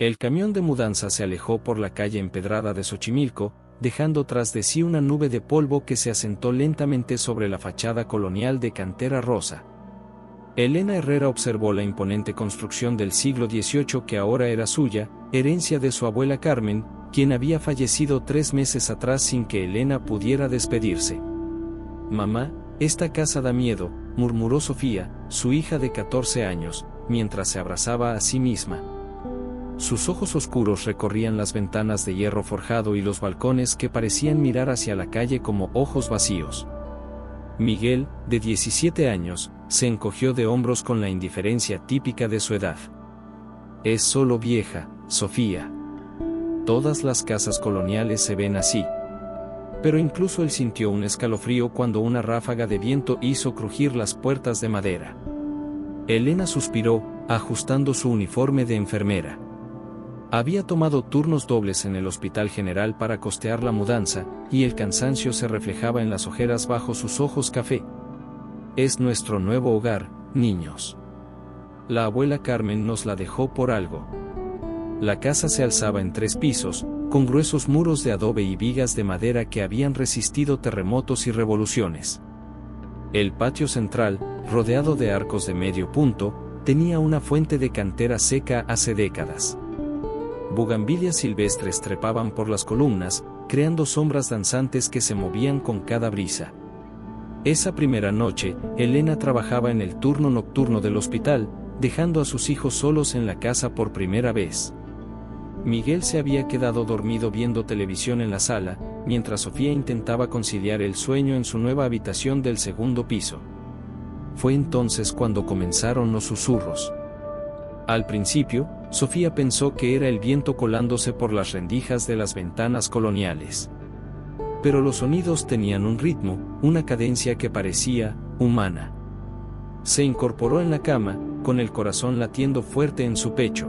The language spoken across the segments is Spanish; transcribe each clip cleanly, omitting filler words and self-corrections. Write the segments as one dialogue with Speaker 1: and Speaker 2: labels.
Speaker 1: El camión de mudanza se alejó por la calle empedrada de Xochimilco, dejando tras de sí una nube de polvo que se asentó lentamente sobre la fachada colonial de cantera rosa. Elena Herrera observó la imponente construcción del siglo XVIII que ahora era suya, herencia de su abuela Carmen, quien había fallecido 3 meses atrás sin que Elena pudiera despedirse. «Mamá, esta casa da miedo», murmuró Sofía, su hija de 14 años, mientras se abrazaba a sí misma. Sus ojos oscuros recorrían las ventanas de hierro forjado y los balcones que parecían mirar hacia la calle como ojos vacíos. Miguel, de 17 años, se encogió de hombros con la indiferencia típica de su edad. «Es solo vieja, Sofía. Todas las casas coloniales se ven así». Pero incluso él sintió un escalofrío cuando una ráfaga de viento hizo crujir las puertas de madera. Elena suspiró, ajustando su uniforme de enfermera. Había tomado turnos dobles en el Hospital General para costear la mudanza, y el cansancio se reflejaba en las ojeras bajo sus ojos café. «Es nuestro nuevo hogar, niños. La abuela Carmen nos la dejó por algo». La casa se alzaba en 3 pisos, con gruesos muros de adobe y vigas de madera que habían resistido terremotos y revoluciones. El patio central, rodeado de arcos de medio punto, tenía una fuente de cantera seca hace décadas. Bugambilias silvestres trepaban por las columnas, creando sombras danzantes que se movían con cada brisa. Esa primera noche, Elena trabajaba en el turno nocturno del hospital, dejando a sus hijos solos en la casa por primera vez. Miguel se había quedado dormido viendo televisión en la sala, mientras Sofía intentaba conciliar el sueño en su nueva habitación del 2º piso. Fue entonces cuando comenzaron los susurros. Al principio, Sofía pensó que era el viento colándose por las rendijas de las ventanas coloniales. Pero los sonidos tenían un ritmo, una cadencia que parecía humana. Se incorporó en la cama, con el corazón latiendo fuerte en su pecho.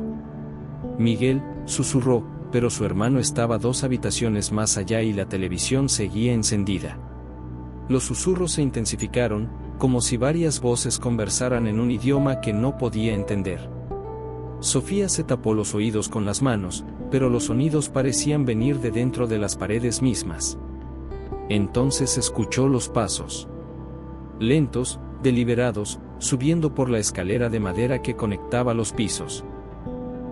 Speaker 1: «Miguel», susurró, pero su hermano estaba 2 habitaciones más allá y la televisión seguía encendida. Los susurros se intensificaron, como si varias voces conversaran en un idioma que no podía entender. Sofía se tapó los oídos con las manos, pero los sonidos parecían venir de dentro de las paredes mismas. Entonces escuchó los pasos. Lentos, deliberados, subiendo por la escalera de madera que conectaba los pisos.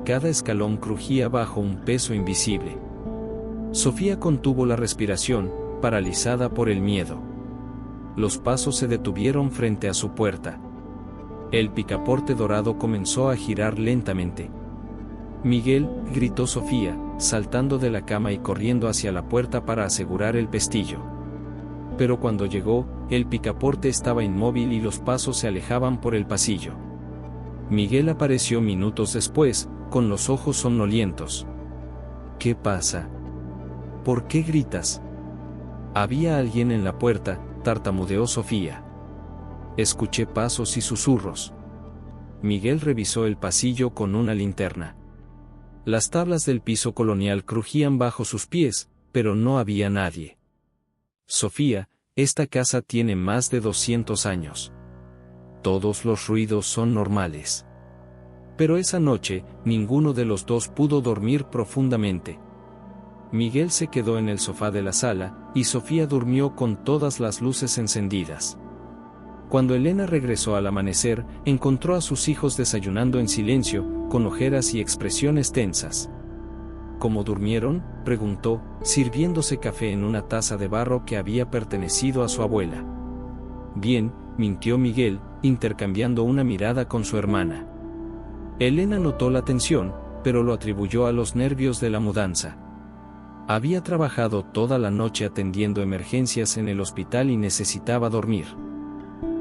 Speaker 1: Cada escalón crujía bajo un peso invisible. Sofía contuvo la respiración, paralizada por el miedo. Los pasos se detuvieron frente a su puerta. El picaporte dorado comenzó a girar lentamente. «Miguel», gritó Sofía, saltando de la cama y corriendo hacia la puerta para asegurar el pestillo. Pero cuando llegó, el picaporte estaba inmóvil y los pasos se alejaban por el pasillo. Miguel apareció minutos después, con los ojos somnolientos. «¿Qué pasa? ¿Por qué gritas?» «Había alguien en la puerta», tartamudeó Sofía. «Escuché pasos y susurros». Miguel revisó el pasillo con una linterna. Las tablas del piso colonial crujían bajo sus pies, pero no había nadie. «Sofía, esta casa tiene más de 200 años. Todos los ruidos son normales». Pero esa noche, ninguno de los dos pudo dormir profundamente. Miguel se quedó en el sofá de la sala, y Sofía durmió con todas las luces encendidas. Cuando Elena regresó al amanecer, encontró a sus hijos desayunando en silencio, con ojeras y expresiones tensas. «¿Cómo durmieron?», preguntó, sirviéndose café en una taza de barro que había pertenecido a su abuela. «Bien», mintió Miguel, intercambiando una mirada con su hermana. Elena notó la tensión, pero lo atribuyó a los nervios de la mudanza. Había trabajado toda la noche atendiendo emergencias en el hospital y necesitaba dormir.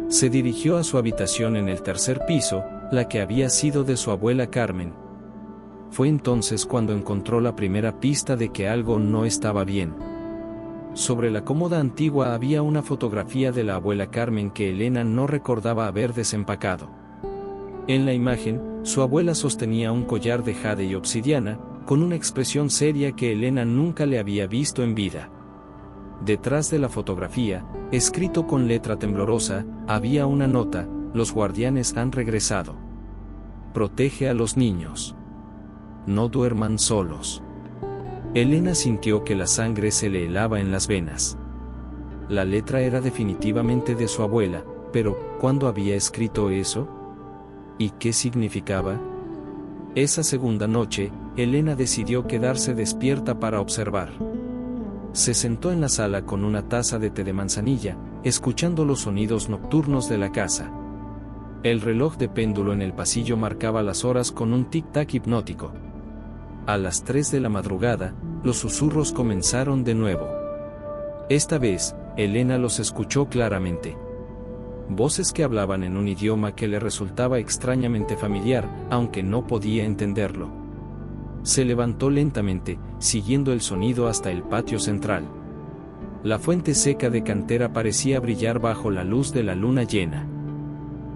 Speaker 1: Se dirigió a su habitación en el 3er piso, la que había sido de su abuela Carmen. Fue entonces cuando encontró la primera pista de que algo no estaba bien. Sobre la cómoda antigua había una fotografía de la abuela Carmen que Elena no recordaba haber desempacado. En la imagen, su abuela sostenía un collar de jade y obsidiana, con una expresión seria que Elena nunca le había visto en vida. Detrás de la fotografía, escrito con letra temblorosa, había una nota: «Los guardianes han regresado. Protege a los niños». No duerman solos. Elena sintió que la sangre se le helaba en las venas. La letra era definitivamente de su abuela, pero ¿cuándo había escrito eso? ¿Y qué significaba? Esa segunda noche, Elena decidió quedarse despierta para observar. Se sentó en la sala con una taza de té de manzanilla, escuchando los sonidos nocturnos de la casa. El reloj de péndulo en el pasillo marcaba las horas con un tic-tac hipnótico. A las 3 de la madrugada, los susurros comenzaron de nuevo. Esta vez, Elena los escuchó claramente. Voces que hablaban en un idioma que le resultaba extrañamente familiar, aunque no podía entenderlo. Se levantó lentamente, siguiendo el sonido hasta el patio central. La fuente seca de cantera parecía brillar bajo la luz de la luna llena.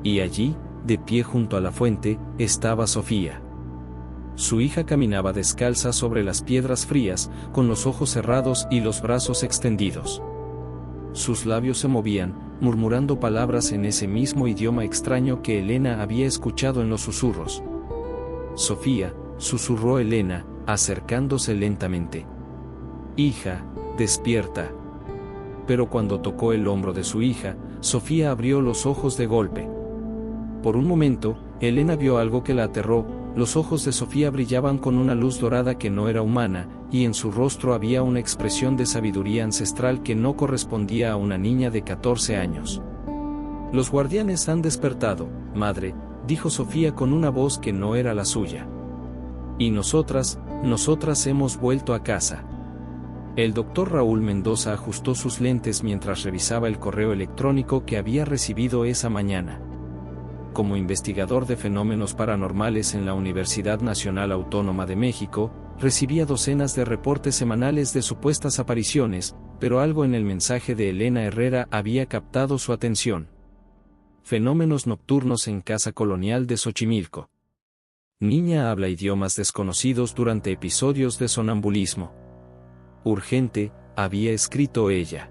Speaker 1: Y allí, de pie junto a la fuente, estaba Sofía. Su hija caminaba descalza sobre las piedras frías, con los ojos cerrados y los brazos extendidos. Sus labios se movían, murmurando palabras en ese mismo idioma extraño que Elena había escuchado en los susurros. «Sofía», susurró Elena, acercándose lentamente. «Hija, despierta». Pero cuando tocó el hombro de su hija, Sofía abrió los ojos de golpe. Por un momento, Elena vio algo que la aterró. Los ojos de Sofía brillaban con una luz dorada que no era humana, y en su rostro había una expresión de sabiduría ancestral que no correspondía a una niña de 14 años. «Los guardianes han despertado, madre», dijo Sofía con una voz que no era la suya. «Y nosotras hemos vuelto a casa». El doctor Raúl Mendoza ajustó sus lentes mientras revisaba el correo electrónico que había recibido esa mañana. Como investigador de fenómenos paranormales en la Universidad Nacional Autónoma de México, recibía docenas de reportes semanales de supuestas apariciones, pero algo en el mensaje de Elena Herrera había captado su atención. Fenómenos nocturnos en Casa Colonial de Xochimilco. Niña habla idiomas desconocidos durante episodios de sonambulismo. Urgente, había escrito ella.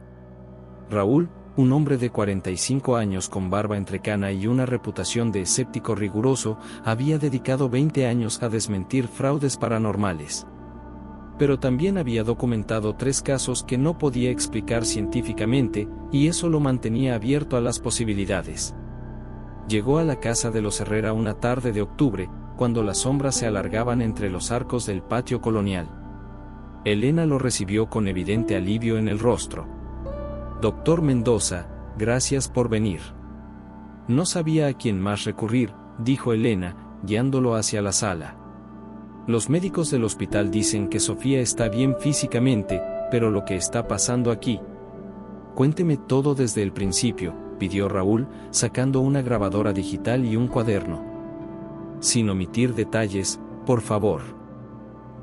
Speaker 1: Raúl, un hombre de 45 años con barba entrecana y una reputación de escéptico riguroso, había dedicado 20 años a desmentir fraudes paranormales. Pero también había documentado 3 casos que no podía explicar científicamente, y eso lo mantenía abierto a las posibilidades. Llegó a la casa de los Herrera una tarde de octubre, cuando las sombras se alargaban entre los arcos del patio colonial. Elena lo recibió con evidente alivio en el rostro. «Doctor Mendoza, gracias por venir». «No sabía a quién más recurrir», dijo Elena, guiándolo hacia la sala. «Los médicos del hospital dicen que Sofía está bien físicamente, pero lo que está pasando aquí». «Cuénteme todo desde el principio», pidió Raúl, sacando una grabadora digital y un cuaderno. «Sin omitir detalles, por favor».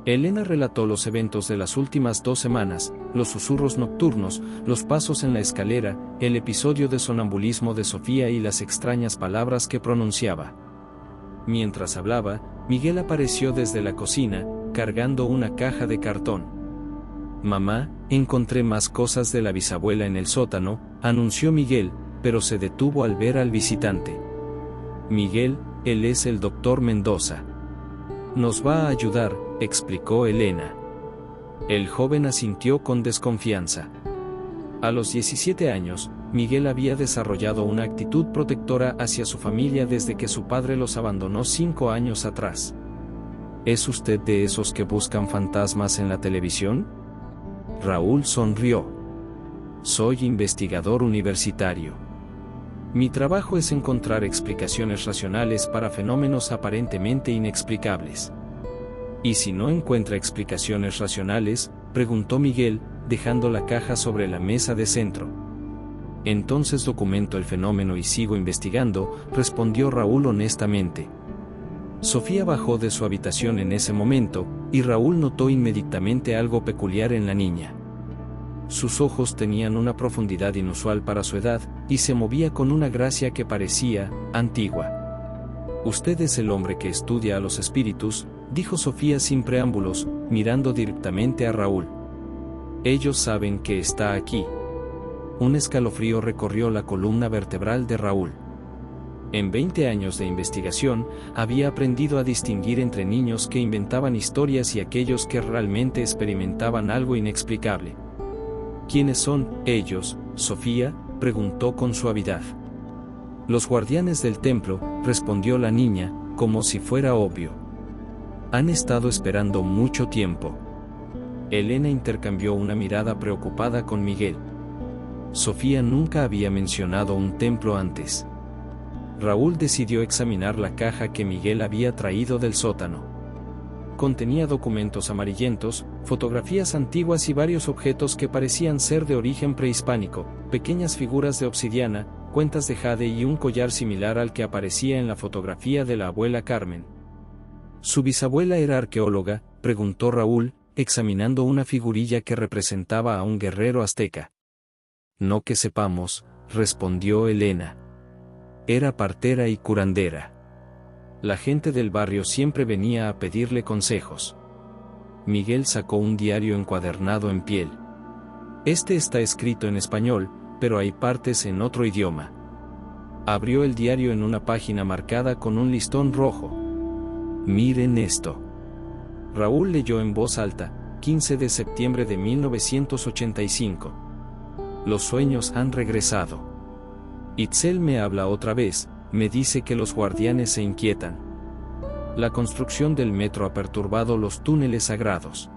Speaker 1: Elena relató los eventos de las últimas 2 semanas, los susurros nocturnos, los pasos en la escalera, el episodio de sonambulismo de Sofía y las extrañas palabras que pronunciaba. Mientras hablaba, Miguel apareció desde la cocina, cargando una caja de cartón. «Mamá, encontré más cosas de la bisabuela en el sótano», anunció Miguel, pero se detuvo al ver al visitante. «Miguel, él es el doctor Mendoza. Nos va a ayudar», explicó Elena. El joven asintió con desconfianza. A los 17 años, Miguel había desarrollado una actitud protectora hacia su familia desde que su padre los abandonó 5 años atrás. ¿Es usted de esos que buscan fantasmas en la televisión? Raúl sonrió. Soy investigador universitario. Mi trabajo es encontrar explicaciones racionales para fenómenos aparentemente inexplicables. ¿Y si no encuentra explicaciones racionales?, preguntó Miguel, dejando la caja sobre la mesa de centro. Entonces documento el fenómeno y sigo investigando, respondió Raúl honestamente. Sofía bajó de su habitación en ese momento, y Raúl notó inmediatamente algo peculiar en la niña. Sus ojos tenían una profundidad inusual para su edad, y se movía con una gracia que parecía antigua. «Usted es el hombre que estudia a los espíritus», dijo Sofía sin preámbulos, mirando directamente a Raúl. «Ellos saben que está aquí». Un escalofrío recorrió la columna vertebral de Raúl. En 20 años de investigación, había aprendido a distinguir entre niños que inventaban historias y aquellos que realmente experimentaban algo inexplicable. ¿Quiénes son ellos, Sofía?, preguntó con suavidad. Los guardianes del templo, respondió la niña, como si fuera obvio. Han estado esperando mucho tiempo. Elena intercambió una mirada preocupada con Miguel. Sofía nunca había mencionado un templo antes. Raúl decidió examinar la caja que Miguel había traído del sótano. Contenía documentos amarillentos, fotografías antiguas y varios objetos que parecían ser de origen prehispánico, pequeñas figuras de obsidiana, cuentas de jade y un collar similar al que aparecía en la fotografía de la abuela Carmen. ¿Su bisabuela era arqueóloga?, preguntó Raúl, examinando una figurilla que representaba a un guerrero azteca. No que sepamos, respondió Elena. Era partera y curandera. La gente del barrio siempre venía a pedirle consejos. Miguel sacó un diario encuadernado en piel. Este está escrito en español, pero hay partes en otro idioma. Abrió el diario en una página marcada con un listón rojo. Miren esto. Raúl leyó en voz alta, 15 de septiembre de 1985. Los sueños han regresado. Itzel me habla otra vez, me dice que los guardianes se inquietan. La construcción del metro ha perturbado los túneles sagrados.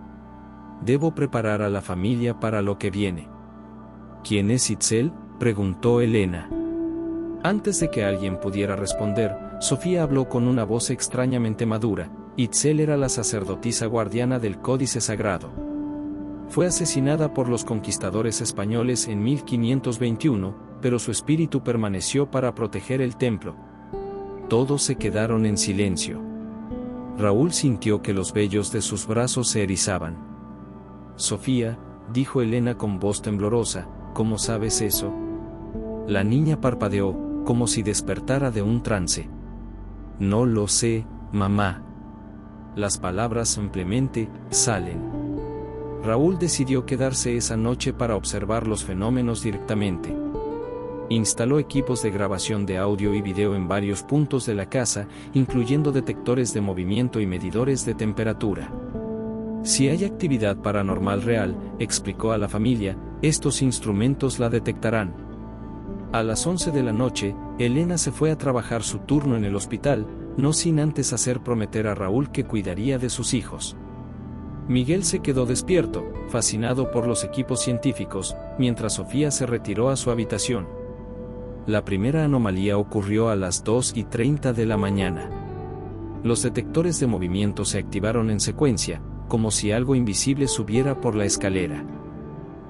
Speaker 1: Debo preparar a la familia para lo que viene. ¿Quién es Itzel?, preguntó Elena. Antes de que alguien pudiera responder, Sofía habló con una voz extrañamente madura. Itzel era la sacerdotisa guardiana del Códice Sagrado. Fue asesinada por los conquistadores españoles en 1521, pero su espíritu permaneció para proteger el templo. Todos se quedaron en silencio. Raúl sintió que los vellos de sus brazos se erizaban. Sofía, dijo Elena con voz temblorosa, ¿cómo sabes eso? La niña parpadeó, como si despertara de un trance. No lo sé, mamá. Las palabras simplemente salen. Raúl decidió quedarse esa noche para observar los fenómenos directamente. Instaló equipos de grabación de audio y video en varios puntos de la casa, incluyendo detectores de movimiento y medidores de temperatura. Si hay actividad paranormal real, explicó a la familia, estos instrumentos la detectarán. A las 11 de la noche, Elena se fue a trabajar su turno en el hospital, no sin antes hacer prometer a Raúl que cuidaría de sus hijos. Miguel se quedó despierto, fascinado por los equipos científicos, mientras Sofía se retiró a su habitación. La primera anomalía ocurrió a las 2:30 de la mañana. Los detectores de movimiento se activaron en secuencia, como si algo invisible subiera por la escalera.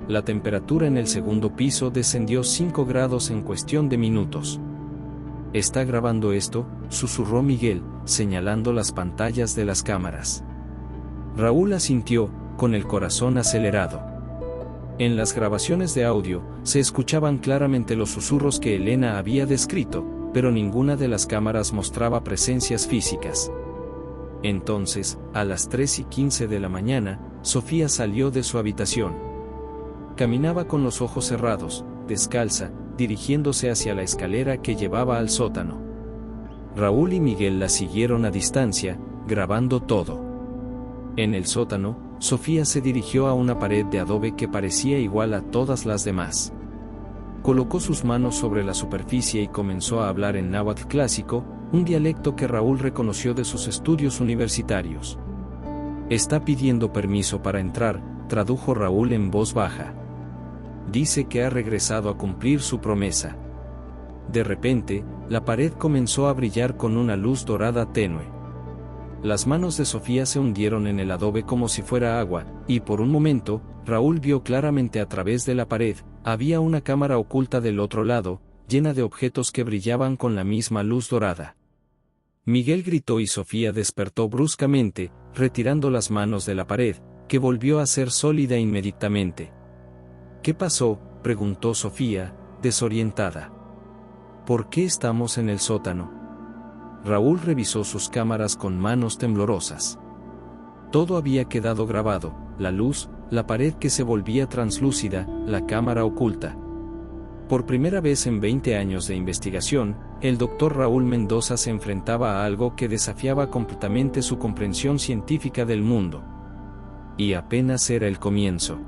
Speaker 1: La temperatura en el segundo piso descendió 5 grados en cuestión de minutos. ¿Está grabando esto?, susurró Miguel, señalando las pantallas de las cámaras. Raúl asintió, con el corazón acelerado. En las grabaciones de audio, se escuchaban claramente los susurros que Elena había descrito, pero ninguna de las cámaras mostraba presencias físicas. Entonces, a las 3:15 de la mañana, Sofía salió de su habitación. Caminaba con los ojos cerrados, descalza, dirigiéndose hacia la escalera que llevaba al sótano. Raúl y Miguel la siguieron a distancia, grabando todo. En el sótano, Sofía se dirigió a una pared de adobe que parecía igual a todas las demás. Colocó sus manos sobre la superficie y comenzó a hablar en náhuatl clásico, un dialecto que Raúl reconoció de sus estudios universitarios. Está pidiendo permiso para entrar, tradujo Raúl en voz baja. Dice que ha regresado a cumplir su promesa. De repente, la pared comenzó a brillar con una luz dorada tenue. Las manos de Sofía se hundieron en el adobe como si fuera agua, y por un momento, Raúl vio claramente a través de la pared, había una cámara oculta del otro lado, llena de objetos que brillaban con la misma luz dorada. Miguel gritó y Sofía despertó bruscamente, retirando las manos de la pared, que volvió a ser sólida inmediatamente. ¿Qué pasó?, preguntó Sofía, desorientada. ¿Por qué estamos en el sótano? Raúl revisó sus cámaras con manos temblorosas. Todo había quedado grabado, la luz, la pared que se volvía translúcida, la cámara oculta. Por primera vez en 20 años de investigación, el Dr. Raúl Mendoza se enfrentaba a algo que desafiaba completamente su comprensión científica del mundo. Y apenas era el comienzo.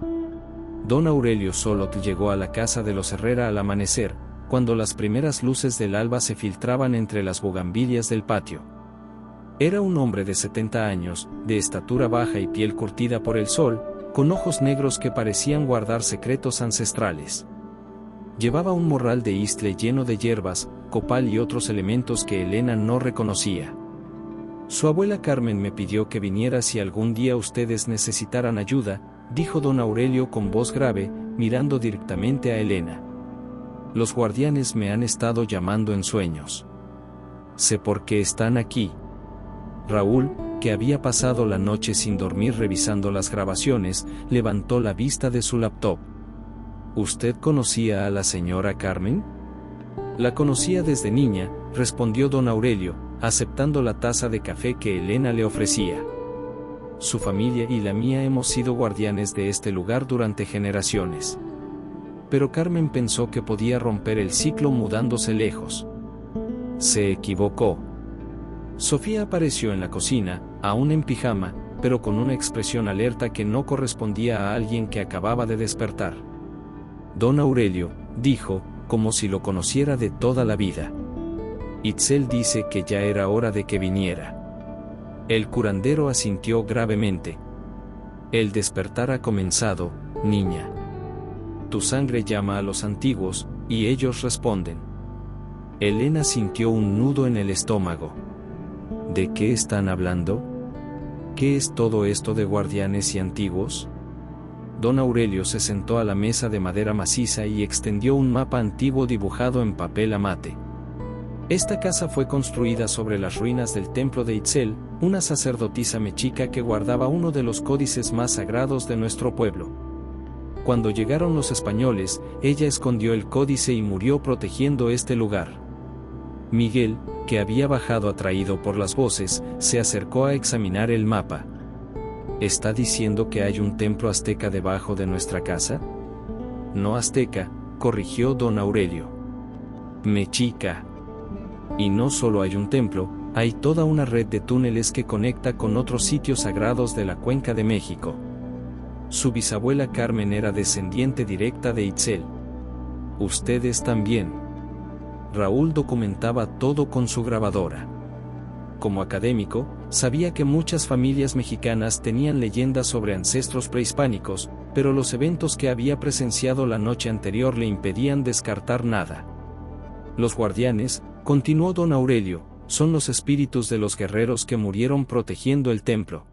Speaker 1: Don Aurelio Solot llegó a la casa de los Herrera al amanecer, cuando las primeras luces del alba se filtraban entre las bugambilias del patio. Era un hombre de 70 años, de estatura baja y piel curtida por el sol, con ojos negros que parecían guardar secretos ancestrales. Llevaba un morral de istle lleno de hierbas, copal y otros elementos que Elena no reconocía. Su abuela Carmen me pidió que viniera si algún día ustedes necesitaran ayuda, dijo don Aurelio con voz grave, mirando directamente a Elena. Los guardianes me han estado llamando en sueños. Sé por qué están aquí. Raúl, que había pasado la noche sin dormir revisando las grabaciones, levantó la vista de su laptop. ¿Usted conocía a la señora Carmen? La conocía desde niña, respondió don Aurelio, aceptando la taza de café que Elena le ofrecía. Su familia y la mía hemos sido guardianes de este lugar durante generaciones. Pero Carmen pensó que podía romper el ciclo mudándose lejos. Se equivocó. Sofía apareció en la cocina, aún en pijama, pero con una expresión alerta que no correspondía a alguien que acababa de despertar. Don Aurelio, dijo, como si lo conociera de toda la vida. Itzel dice que ya era hora de que viniera. El curandero asintió gravemente. El despertar ha comenzado, niña. Tu sangre llama a los antiguos, y ellos responden. Elena sintió un nudo en el estómago. ¿De qué están hablando? ¿Qué es todo esto de guardianes y antiguos? Don Aurelio se sentó a la mesa de madera maciza y extendió un mapa antiguo dibujado en papel amate. Esta casa fue construida sobre las ruinas del templo de Itzel, una sacerdotisa mexica que guardaba uno de los códices más sagrados de nuestro pueblo. Cuando llegaron los españoles, ella escondió el códice y murió protegiendo este lugar. Miguel, que había bajado atraído por las voces, se acercó a examinar el mapa. ¿Está diciendo que hay un templo azteca debajo de nuestra casa? No azteca, corrigió don Aurelio. Mexica. Y no solo hay un templo, hay toda una red de túneles que conecta con otros sitios sagrados de la Cuenca de México. Su bisabuela Carmen era descendiente directa de Itzel. Ustedes también. Raúl documentaba todo con su grabadora. Como académico, sabía que muchas familias mexicanas tenían leyendas sobre ancestros prehispánicos, pero los eventos que había presenciado la noche anterior le impedían descartar nada. Los guardianes, continuó don Aurelio, son los espíritus de los guerreros que murieron protegiendo el templo.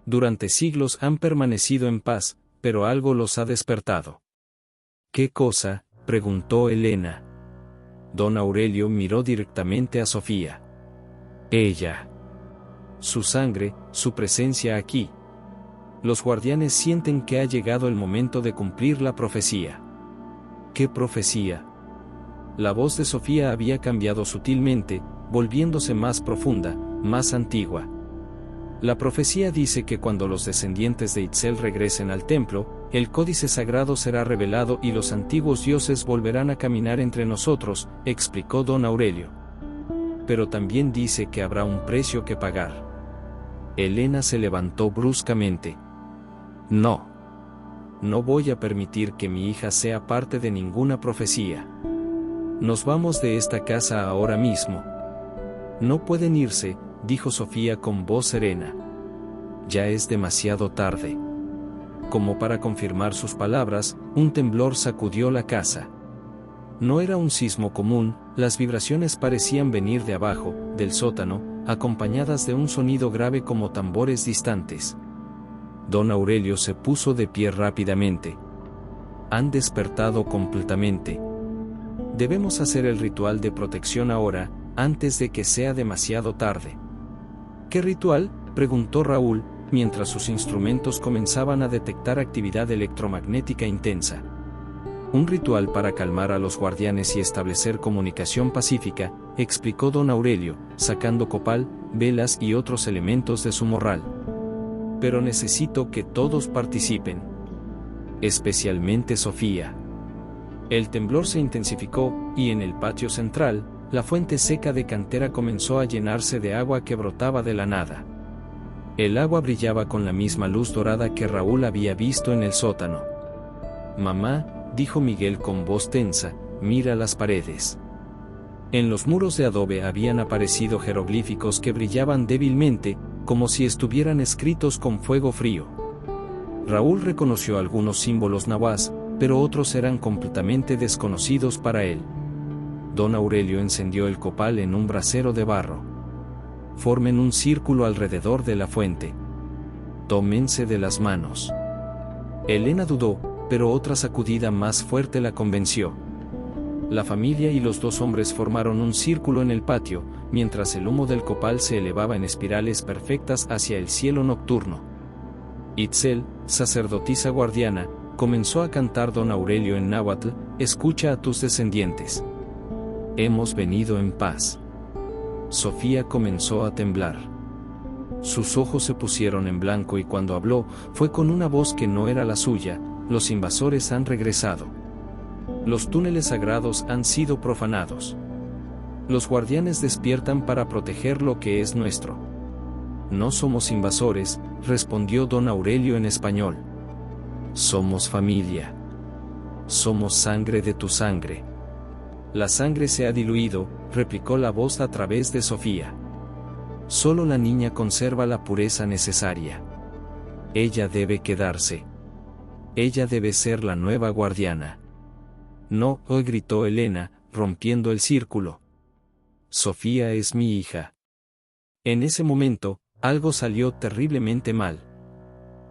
Speaker 1: Durante siglos han permanecido en paz, pero algo los ha despertado. ¿Qué cosa?, preguntó Elena. Don Aurelio miró directamente a Sofía. Ella. Su sangre, su presencia aquí. Los guardianes sienten que ha llegado el momento de cumplir la profecía. ¿Qué profecía? La voz de Sofía había cambiado sutilmente, volviéndose más profunda, más antigua. La profecía dice que cuando los descendientes de Itzel regresen al templo, el códice sagrado será revelado y los antiguos dioses volverán a caminar entre nosotros, explicó don Aurelio. Pero también dice que habrá un precio que pagar. Elena se levantó bruscamente. No. No voy a permitir que mi hija sea parte de ninguna profecía. Nos vamos de esta casa ahora mismo. No pueden irse, dijo Sofía con voz serena. Ya es demasiado tarde. Como para confirmar sus palabras, un temblor sacudió la casa. No era un sismo común, las vibraciones parecían venir de abajo, del sótano, acompañadas de un sonido grave como tambores distantes. Don Aurelio se puso de pie rápidamente. Han despertado completamente. Debemos hacer el ritual de protección ahora, antes de que sea demasiado tarde. ¿Qué ritual?, preguntó Raúl, mientras sus instrumentos comenzaban a detectar actividad electromagnética intensa. Un ritual para calmar a los guardianes y establecer comunicación pacífica, explicó don Aurelio, sacando copal, velas y otros elementos de su morral. Pero necesito que todos participen. Especialmente Sofía. El temblor se intensificó, y en el patio central, la fuente seca de cantera comenzó a llenarse de agua que brotaba de la nada. El agua brillaba con la misma luz dorada que Raúl había visto en el sótano. «Mamá», dijo Miguel con voz tensa, «mira las paredes». En los muros de adobe habían aparecido jeroglíficos que brillaban débilmente, como si estuvieran escritos con fuego frío. Raúl reconoció algunos símbolos nahuas, pero otros eran completamente desconocidos para él. Don Aurelio encendió el copal en un brasero de barro. «Formen un círculo alrededor de la fuente. Tómense de las manos». Elena dudó, pero otra sacudida más fuerte la convenció. La familia y los dos hombres formaron un círculo en el patio, mientras el humo del copal se elevaba en espirales perfectas hacia el cielo nocturno. Itzel, sacerdotisa guardiana, comenzó a cantar don Aurelio en náhuatl: «Escucha a tus descendientes. Hemos venido en paz». Sofía comenzó a temblar. Sus ojos se pusieron en blanco y cuando habló, fue con una voz que no era la suya: «Los invasores han regresado. Los túneles sagrados han sido profanados. Los guardianes despiertan para proteger lo que es nuestro». «No somos invasores», respondió don Aurelio en español. «Somos familia. Somos sangre de tu sangre». «La sangre se ha diluido», replicó la voz a través de Sofía. «Solo la niña conserva la pureza necesaria. Ella debe quedarse. Ella debe ser la nueva guardiana». «No», gritó Elena, rompiendo el círculo. «Sofía es mi hija». En ese momento, algo salió terriblemente mal.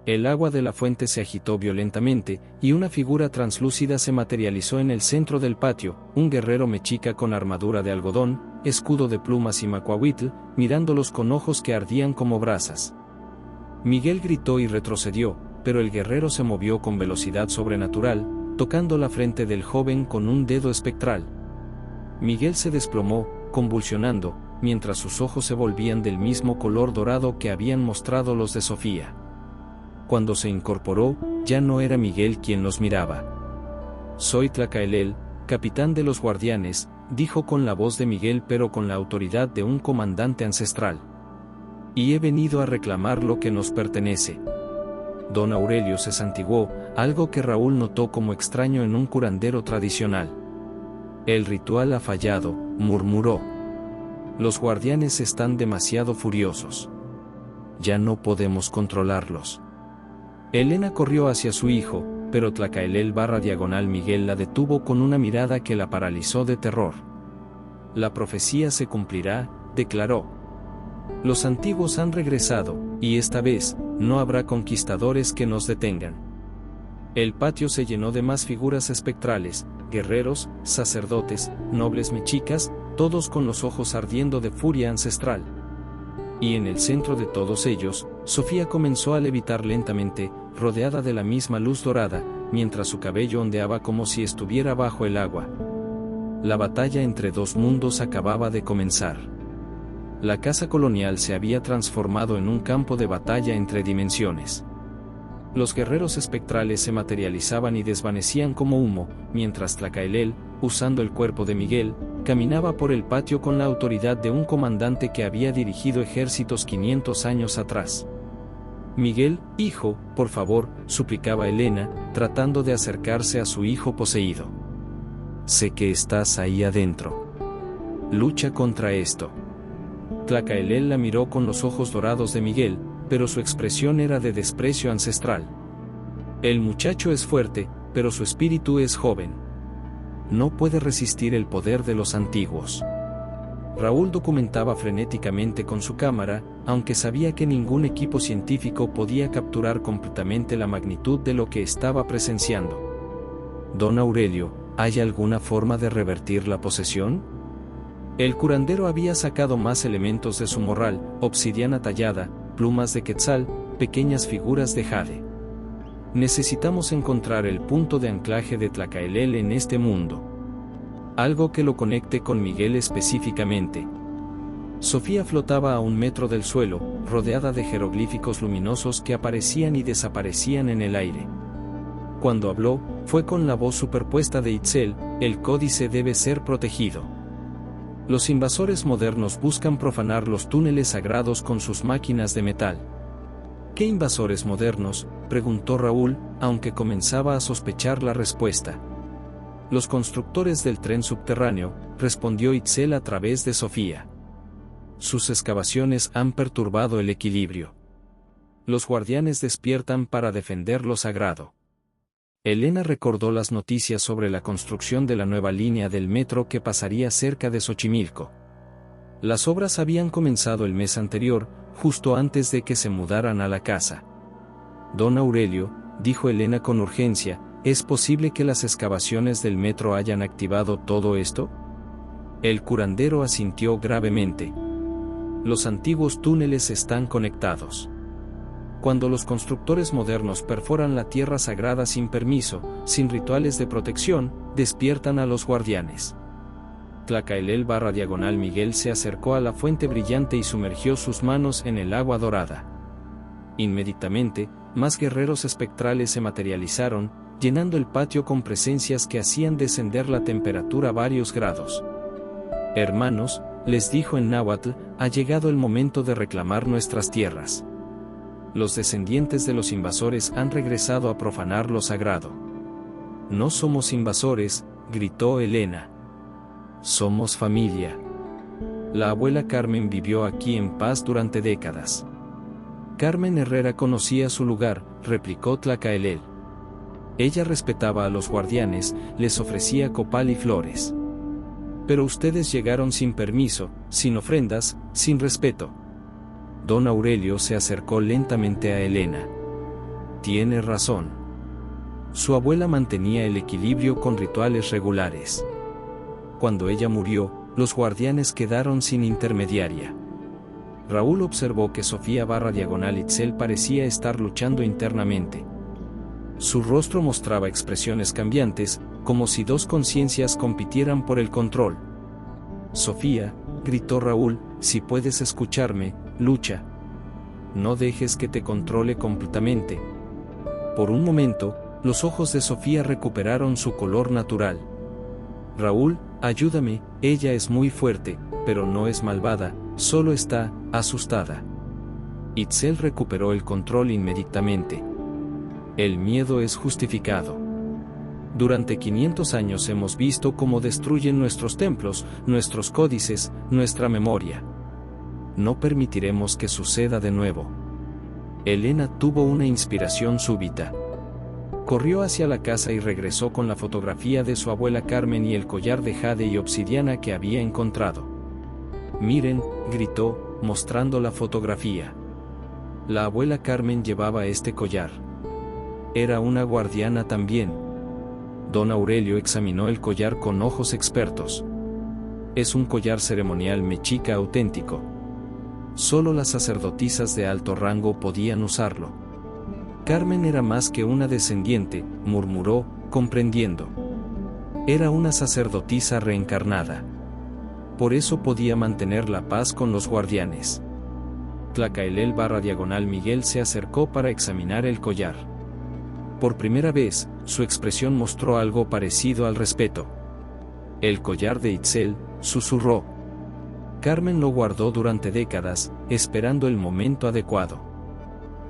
Speaker 1: El agua de la fuente se agitó violentamente, y una figura translúcida se materializó en el centro del patio, un guerrero mexica con armadura de algodón, escudo de plumas y macuahuitl, mirándolos con ojos que ardían como brasas. Miguel gritó y retrocedió, pero el guerrero se movió con velocidad sobrenatural, tocando la frente del joven con un dedo espectral. Miguel se desplomó, convulsionando, mientras sus ojos se volvían del mismo color dorado que habían mostrado los de Sofía. Cuando se incorporó, ya no era Miguel quien los miraba. «Soy Tlacaelel, capitán de los guardianes», dijo con la voz de Miguel pero con la autoridad de un comandante ancestral. «Y he venido a reclamar lo que nos pertenece». Don Aurelio se santiguó, algo que Raúl notó como extraño en un curandero tradicional. «El ritual ha fallado», murmuró. «Los guardianes están demasiado furiosos. Ya no podemos controlarlos». Elena corrió hacia su hijo, pero Tlacaelel / Miguel la detuvo con una mirada que la paralizó de terror. «La profecía se cumplirá», declaró. «Los antiguos han regresado, y esta vez, no habrá conquistadores que nos detengan». El patio se llenó de más figuras espectrales, guerreros, sacerdotes, nobles mexicas, todos con los ojos ardiendo de furia ancestral. Y en el centro de todos ellos, Sofía comenzó a levitar lentamente, rodeada de la misma luz dorada, mientras su cabello ondeaba como si estuviera bajo el agua. La batalla entre dos mundos acababa de comenzar. La casa colonial se había transformado en un campo de batalla entre dimensiones. Los guerreros espectrales se materializaban y desvanecían como humo, mientras Tlacaelel, usando el cuerpo de Miguel, caminaba por el patio con la autoridad de un comandante que había dirigido ejércitos 500 años atrás. «Miguel, hijo, por favor», suplicaba Elena, tratando de acercarse a su hijo poseído. «Sé que estás ahí adentro. Lucha contra esto». Tlacaelel la miró con los ojos dorados de Miguel, pero su expresión era de desprecio ancestral. «El muchacho es fuerte, pero su espíritu es joven. No puede resistir el poder de los antiguos». Raúl documentaba frenéticamente con su cámara, aunque sabía que ningún equipo científico podía capturar completamente la magnitud de lo que estaba presenciando. «Don Aurelio, ¿hay alguna forma de revertir la posesión?». El curandero había sacado más elementos de su morral: obsidiana tallada, plumas de quetzal, pequeñas figuras de jade. «Necesitamos encontrar el punto de anclaje de Tlacaelel en este mundo. Algo que lo conecte con Miguel específicamente». Sofía flotaba a 1 metro del suelo, rodeada de jeroglíficos luminosos que aparecían y desaparecían en el aire. Cuando habló, Fue con la voz superpuesta de Itzel: el códice debe ser protegido. Los invasores modernos buscan profanar los túneles sagrados con sus máquinas de metal. ¿Qué invasores modernos?, preguntó Raúl, aunque comenzaba a sospechar la respuesta. Los constructores del tren subterráneo, respondió Itzel a través de Sofía. Sus excavaciones han perturbado el equilibrio. Los guardianes despiertan para defender lo sagrado. Elena recordó las noticias sobre la construcción de la nueva línea del metro que pasaría cerca de Xochimilco. Las obras habían comenzado el mes anterior, justo antes de que se mudaran a la casa. Don Aurelio, dijo Elena con urgencia, ¿es posible que las excavaciones del metro hayan activado todo esto? El curandero asintió gravemente. Los antiguos túneles están conectados. Cuando los constructores modernos perforan la tierra sagrada sin permiso, sin rituales de protección, despiertan a los guardianes. Tlacaelel/Miguel se acercó a la fuente brillante y sumergió sus manos en el agua dorada. Inmediatamente, más guerreros espectrales se materializaron, llenando el patio con presencias que hacían descender la temperatura varios grados. Hermanos, les dijo en náhuatl, ha llegado el momento de reclamar nuestras tierras. Los descendientes de los invasores han regresado a profanar lo sagrado. No somos invasores, gritó Elena. Somos familia. La abuela Carmen vivió aquí en paz durante décadas. Carmen Herrera conocía su lugar, replicó Tlacaelel. Ella respetaba a los guardianes, les ofrecía copal y flores. Pero ustedes llegaron sin permiso, sin ofrendas, sin respeto. Don Aurelio se acercó lentamente a Elena. Tiene razón. Su abuela mantenía el equilibrio con rituales regulares. Cuando ella murió, los guardianes quedaron sin intermediaria. Raúl observó que Sofía/Itzel parecía estar luchando internamente. Su rostro mostraba expresiones cambiantes, como si dos conciencias compitieran por el control. Sofía, gritó Raúl, si puedes escucharme, lucha. No dejes que te controle completamente. Por un momento, los ojos de Sofía recuperaron su color natural. Raúl, ayúdame, ella es muy fuerte, pero no es malvada, solo está asustada. Itzel recuperó el control inmediatamente. El miedo es justificado. Durante 500 años hemos visto cómo destruyen nuestros templos, nuestros códices, nuestra memoria. No permitiremos que suceda de nuevo. Elena tuvo una inspiración súbita. Corrió hacia la casa y regresó con la fotografía de su abuela Carmen y el collar de jade y obsidiana que había encontrado. Miren, gritó, mostrando la fotografía. La abuela Carmen llevaba este collar. Era una guardiana también. Don Aurelio examinó el collar con ojos expertos. Es un collar ceremonial mexica auténtico. Solo las sacerdotisas de alto rango podían usarlo. Carmen era más que una descendiente, murmuró, comprendiendo. Era una sacerdotisa reencarnada. Por eso podía mantener la paz con los guardianes. Tlacaelel/Miguel se acercó para examinar el collar. Por primera vez, su expresión mostró algo parecido al respeto. El collar de Itzel, susurró. Carmen lo guardó durante décadas, esperando el momento adecuado.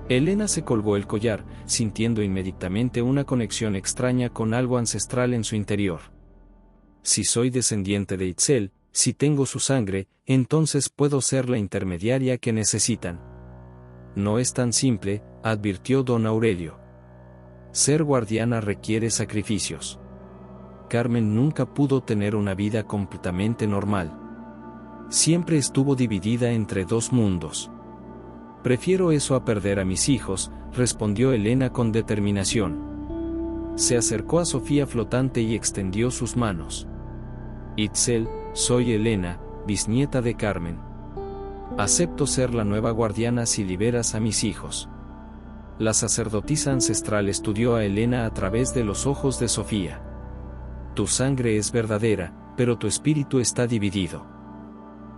Speaker 1: Elena se colgó el collar, sintiendo inmediatamente una conexión extraña con algo ancestral en su interior. Si soy descendiente de Itzel, si tengo su sangre, entonces puedo ser la intermediaria que necesitan. No es tan simple, advirtió don Aurelio. Ser guardiana requiere sacrificios. Carmen nunca pudo tener una vida completamente normal. Siempre estuvo dividida entre dos mundos. Prefiero eso a perder a mis hijos, respondió Elena con determinación. Se acercó a Sofía flotante y extendió sus manos. Itzel, soy Elena, bisnieta de Carmen. Acepto ser la nueva guardiana si liberas a mis hijos. La sacerdotisa ancestral estudió a Elena a través de los ojos de Sofía. Tu sangre es verdadera, pero tu espíritu está dividido.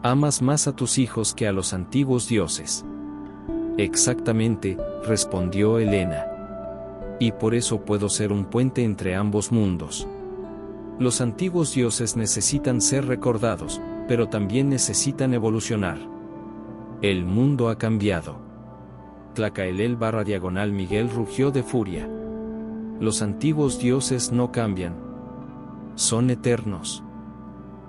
Speaker 1: Amas más a tus hijos que a los antiguos dioses. Exactamente, respondió Elena. Y por eso puedo ser un puente entre ambos mundos. Los antiguos dioses necesitan ser recordados, pero también necesitan evolucionar. El mundo ha cambiado. Tlacaelel/Miguel rugió de furia. Los antiguos dioses no cambian. Son eternos.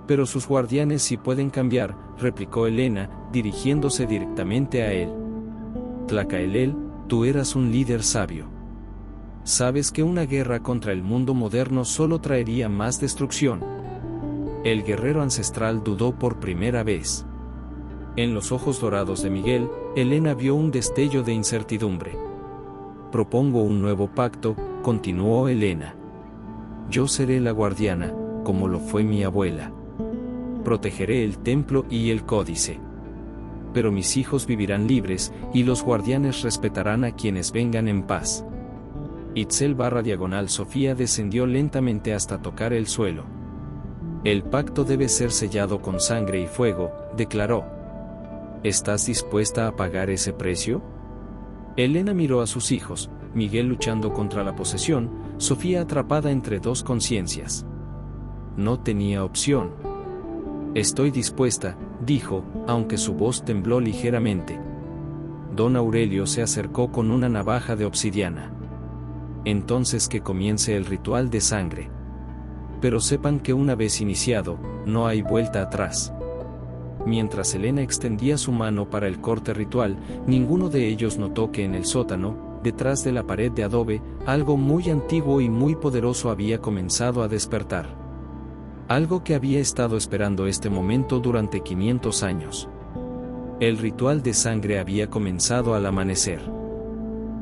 Speaker 1: Pero sus guardianes sí pueden cambiar, replicó Helena, dirigiéndose directamente a él. Tlacaelel, tú eras un líder sabio. Sabes que una guerra contra el mundo moderno solo traería más destrucción. El guerrero ancestral dudó por primera vez. En los ojos dorados de Miguel, Helena vio un destello de incertidumbre. Propongo un nuevo pacto, continuó Helena. Yo seré la guardiana, como lo fue mi abuela. Protegeré el templo y el códice. Pero mis hijos vivirán libres, y los guardianes respetarán a quienes vengan en paz. Itzel/Sofía descendió lentamente hasta tocar el suelo. El pacto debe ser sellado con sangre y fuego, declaró. ¿Estás dispuesta a pagar ese precio? Helena miró a sus hijos, Miguel luchando contra la posesión, Sofía atrapada entre dos conciencias. No tenía opción. Estoy dispuesta, dijo, aunque su voz tembló ligeramente. Don Aurelio se acercó con una navaja de obsidiana. Entonces que comience el ritual de sangre. Pero sepan que una vez iniciado, no hay vuelta atrás. Mientras Helena extendía su mano para el corte ritual, ninguno de ellos notó que en el sótano, detrás de la pared de adobe, algo muy antiguo y muy poderoso había comenzado a despertar. Algo que había estado esperando este momento durante 500 años. El ritual de sangre había comenzado al amanecer.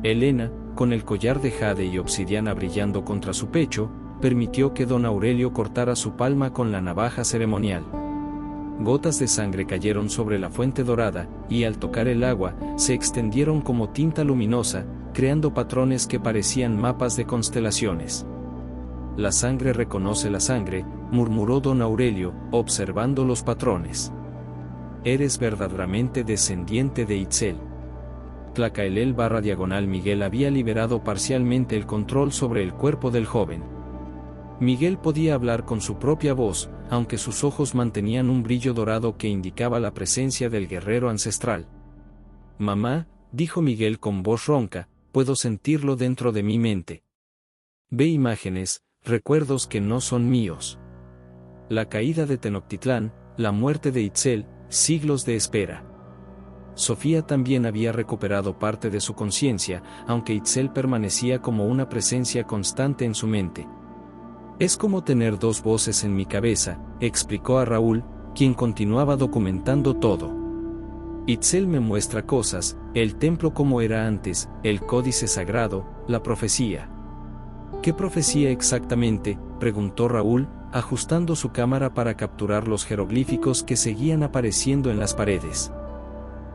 Speaker 1: Helena, con el collar de jade y obsidiana brillando contra su pecho, permitió que don Aurelio cortara su palma con la navaja ceremonial. Gotas de sangre cayeron sobre la fuente dorada, y al tocar el agua, se extendieron como tinta luminosa, creando patrones que parecían mapas de constelaciones. La sangre reconoce la sangre, murmuró don Aurelio, observando los patrones. Eres verdaderamente descendiente de Itzel. Tlacaelel/Miguel había liberado parcialmente el control sobre el cuerpo del joven. Miguel podía hablar con su propia voz, aunque sus ojos mantenían un brillo dorado que indicaba la presencia del guerrero ancestral. Mamá, dijo Miguel con voz ronca, puedo sentirlo dentro de mi mente. Ve imágenes, recuerdos que no son míos. La caída de Tenochtitlán, la muerte de Itzel, siglos de espera. Sofía también había recuperado parte de su conciencia, aunque Itzel permanecía como una presencia constante en su mente. Es como tener dos voces en mi cabeza, explicó a Raúl, quien continuaba documentando todo. Itzel me muestra cosas, el templo como era antes, el códice sagrado, la profecía. ¿Qué profecía exactamente?, preguntó Raúl, ajustando su cámara para capturar los jeroglíficos que seguían apareciendo en las paredes.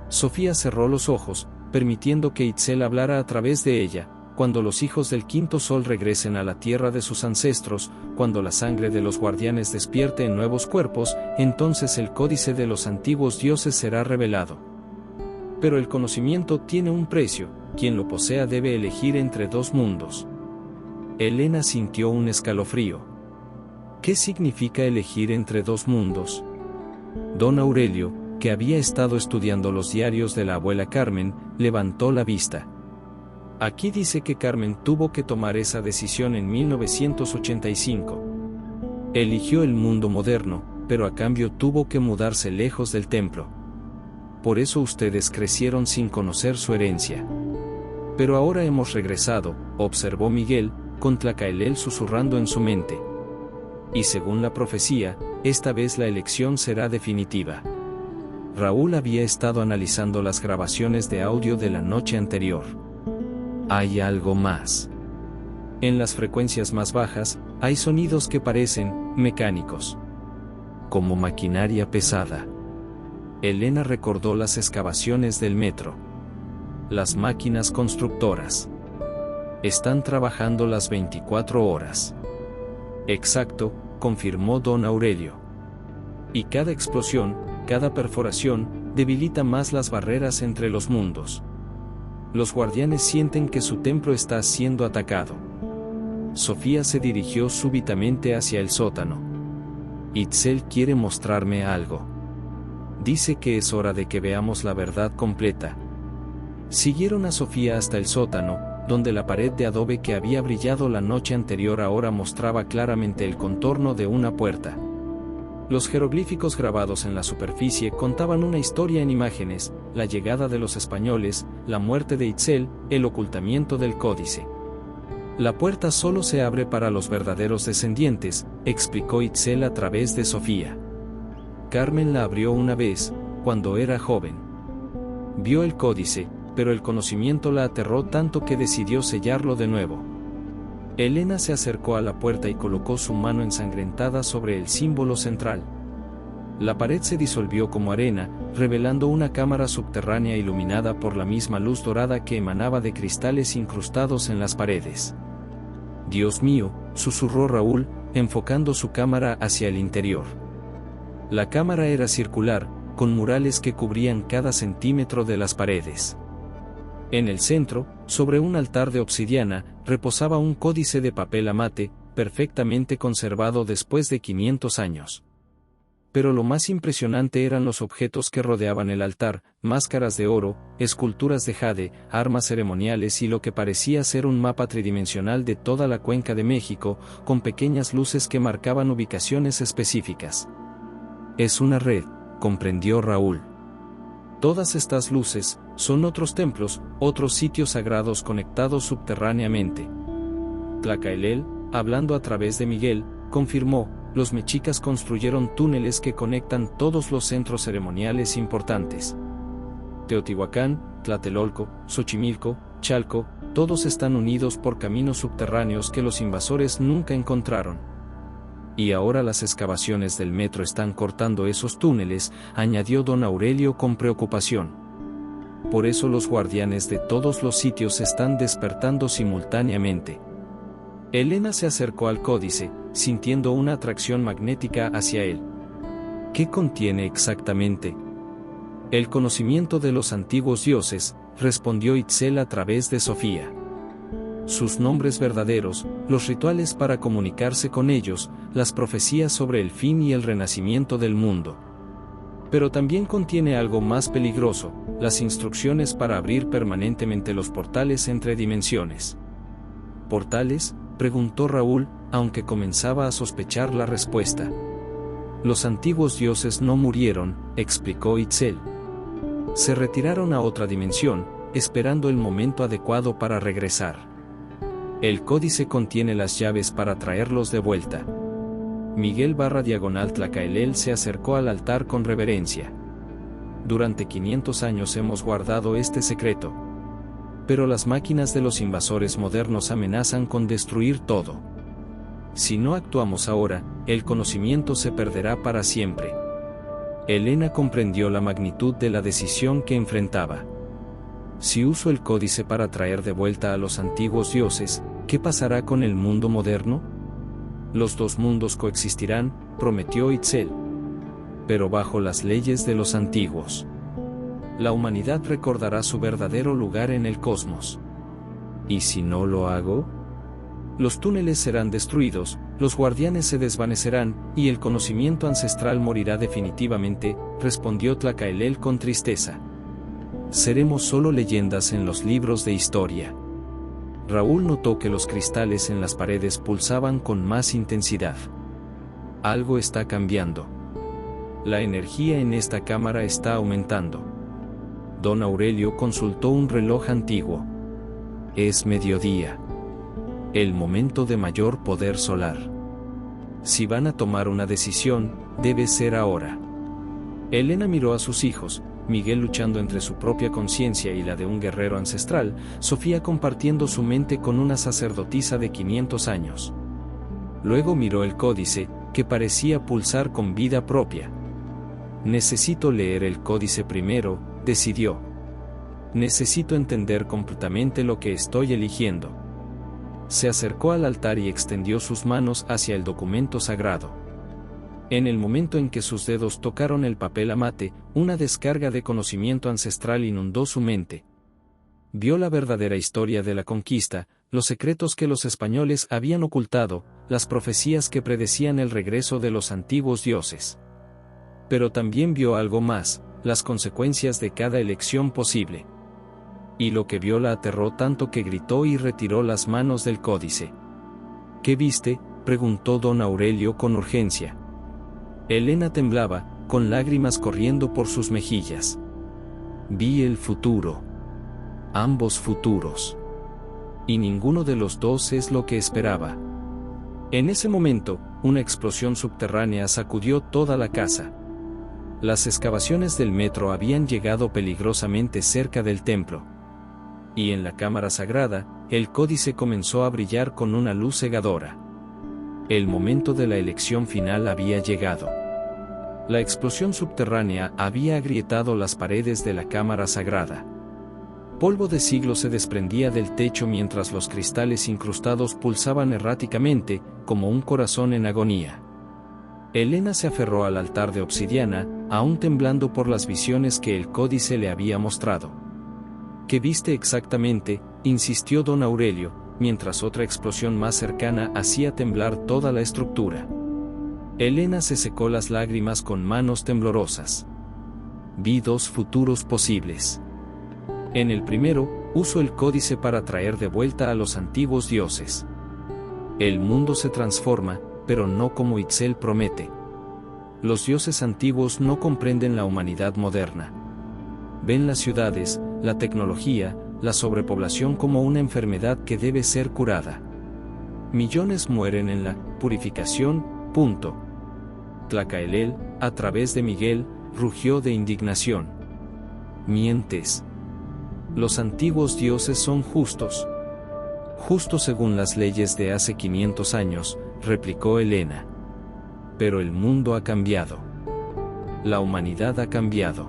Speaker 1: Sofía cerró los ojos, permitiendo que Itzel hablara a través de ella. Cuando los hijos del quinto sol regresen a la tierra de sus ancestros, cuando la sangre de los guardianes despierte en nuevos cuerpos, entonces el códice de los antiguos dioses será revelado. Pero el conocimiento tiene un precio, quien lo posea debe elegir entre dos mundos. Helena sintió un escalofrío. ¿Qué significa elegir entre dos mundos? Don Aurelio, que había estado estudiando los diarios de la abuela Carmen, levantó la vista. Aquí dice que Carmen tuvo que tomar esa decisión en 1985. Eligió el mundo moderno, pero a cambio tuvo que mudarse lejos del templo. Por eso ustedes crecieron sin conocer su herencia. Pero ahora hemos regresado, observó Miguel, con Tlacaelel susurrando en su mente. Y según la profecía, esta vez la elección será definitiva. Raúl había estado analizando las grabaciones de audio de la noche anterior. Hay algo más. En las frecuencias más bajas, hay sonidos que parecen mecánicos. Como maquinaria pesada. Helena recordó las excavaciones del metro. Las máquinas constructoras. Están trabajando las 24 horas. Exacto, confirmó don Aurelio. Y cada explosión, cada perforación, debilita más las barreras entre los mundos. Los guardianes sienten que su templo está siendo atacado. Sofía se dirigió súbitamente hacia el sótano. Itzel quiere mostrarme algo. Dice que es hora de que veamos la verdad completa. Siguieron a Sofía hasta el sótano, donde la pared de adobe que había brillado la noche anterior ahora mostraba claramente el contorno de una puerta. Los jeroglíficos grabados en la superficie contaban una historia en imágenes: la llegada de los españoles, la muerte de Itzel, el ocultamiento del códice. La puerta solo se abre para los verdaderos descendientes, explicó Itzel a través de Sofía. Carmen la abrió una vez, cuando era joven. Vio el códice, pero el conocimiento la aterró tanto que decidió sellarlo de nuevo. Elena se acercó a la puerta y colocó su mano ensangrentada sobre el símbolo central. La pared se disolvió como arena, revelando una cámara subterránea iluminada por la misma luz dorada que emanaba de cristales incrustados en las paredes. «Dios mío», susurró Raúl, enfocando su cámara hacia el interior. La cámara era circular, con murales que cubrían cada centímetro de las paredes. En el centro, sobre un altar de obsidiana, reposaba un códice de papel amate, perfectamente conservado después de 500 años. Pero lo más impresionante eran los objetos que rodeaban el altar: máscaras de oro, esculturas de jade, armas ceremoniales y lo que parecía ser un mapa tridimensional de toda la cuenca de México, con pequeñas luces que marcaban ubicaciones específicas. «Es una red», comprendió Raúl. «Todas estas luces son otros templos, otros sitios sagrados conectados subterráneamente». Tlacaelel, hablando a través de Miguel, confirmó: «Los mexicas construyeron túneles que conectan todos los centros ceremoniales importantes. Teotihuacán, Tlatelolco, Xochimilco, Chalco, todos están unidos por caminos subterráneos que los invasores nunca encontraron. Y ahora las excavaciones del metro están cortando esos túneles», añadió don Aurelio con preocupación. «Por eso los guardianes de todos los sitios están despertando simultáneamente». Elena se acercó al códice, sintiendo una atracción magnética hacia él. «¿Qué contiene exactamente?» «El conocimiento de los antiguos dioses», respondió Itzel a través de Sofía. «Sus nombres verdaderos, los rituales para comunicarse con ellos, las profecías sobre el fin y el renacimiento del mundo. Pero también contiene algo más peligroso: las instrucciones para abrir permanentemente los portales entre dimensiones». «¿Portales?», preguntó Raúl, aunque comenzaba a sospechar la respuesta. «Los antiguos dioses no murieron», explicó Itzel. «Se retiraron a otra dimensión, esperando el momento adecuado para regresar. El códice contiene las llaves para traerlos de vuelta». Miguel /Tlacaelel se acercó al altar con reverencia. «Durante 500 años hemos guardado este secreto. Pero las máquinas de los invasores modernos amenazan con destruir todo. Si no actuamos ahora, el conocimiento se perderá para siempre». Elena comprendió la magnitud de la decisión que enfrentaba. «Si uso el códice para traer de vuelta a los antiguos dioses, ¿qué pasará con el mundo moderno?». «Los dos mundos coexistirán», prometió Itzel. «Pero bajo las leyes de los antiguos. La humanidad recordará su verdadero lugar en el cosmos». «¿Y si no lo hago?». «Los túneles serán destruidos, los guardianes se desvanecerán, y el conocimiento ancestral morirá definitivamente», respondió Tlacaelel con tristeza. «Seremos solo leyendas en los libros de historia». Raúl notó que los cristales en las paredes pulsaban con más intensidad. «Algo está cambiando. La energía en esta cámara está aumentando». Don Aurelio consultó un reloj antiguo. «Es mediodía. El momento de mayor poder solar. Si van a tomar una decisión, debe ser ahora». Elena miró a sus hijos: Miguel luchando entre su propia conciencia y la de un guerrero ancestral, Sofía compartiendo su mente con una sacerdotisa de 500 años. Luego miró el códice, que parecía pulsar con vida propia. «Necesito leer el códice primero», decidió. «Necesito entender completamente lo que estoy eligiendo». Se acercó al altar y extendió sus manos hacia el documento sagrado. En el momento en que sus dedos tocaron el papel amate, una descarga de conocimiento ancestral inundó su mente. Vio la verdadera historia de la conquista, los secretos que los españoles habían ocultado, las profecías que predecían el regreso de los antiguos dioses. Pero también vio algo más, las consecuencias de cada elección posible. Y lo que vio la aterró tanto que gritó y retiró las manos del códice. ¿Qué viste?, preguntó don Aurelio con urgencia. Elena temblaba, con lágrimas corriendo por sus mejillas. Vi el futuro. Ambos futuros. Y ninguno de los dos es lo que esperaba. En ese momento, una explosión subterránea sacudió toda la casa. Las excavaciones del metro habían llegado peligrosamente cerca del templo. Y en la cámara sagrada, el códice comenzó a brillar con una luz cegadora. El momento de la elección final había llegado. La explosión subterránea había agrietado las paredes de la cámara sagrada. Polvo de siglos se desprendía del techo mientras los cristales incrustados pulsaban erráticamente, como un corazón en agonía. Elena se aferró al altar de obsidiana, aún temblando por las visiones que el códice le había mostrado. ¿Qué viste exactamente?, insistió don Aurelio, mientras otra explosión más cercana hacía temblar toda la estructura. Elena se secó las lágrimas con manos temblorosas. Vi dos futuros posibles. En el primero, uso el códice para traer de vuelta a los antiguos dioses. El mundo se transforma, pero no como Itzel promete. Los dioses antiguos no comprenden la humanidad moderna. Ven las ciudades, la tecnología, la sobrepoblación como una enfermedad que debe ser curada. Millones mueren en la purificación, punto. Tlacaelel, a través de Miguel, rugió de indignación. Mientes. Los antiguos dioses son justos. Justo según las leyes de hace 500 años, replicó Elena. Pero el mundo ha cambiado. La humanidad ha cambiado.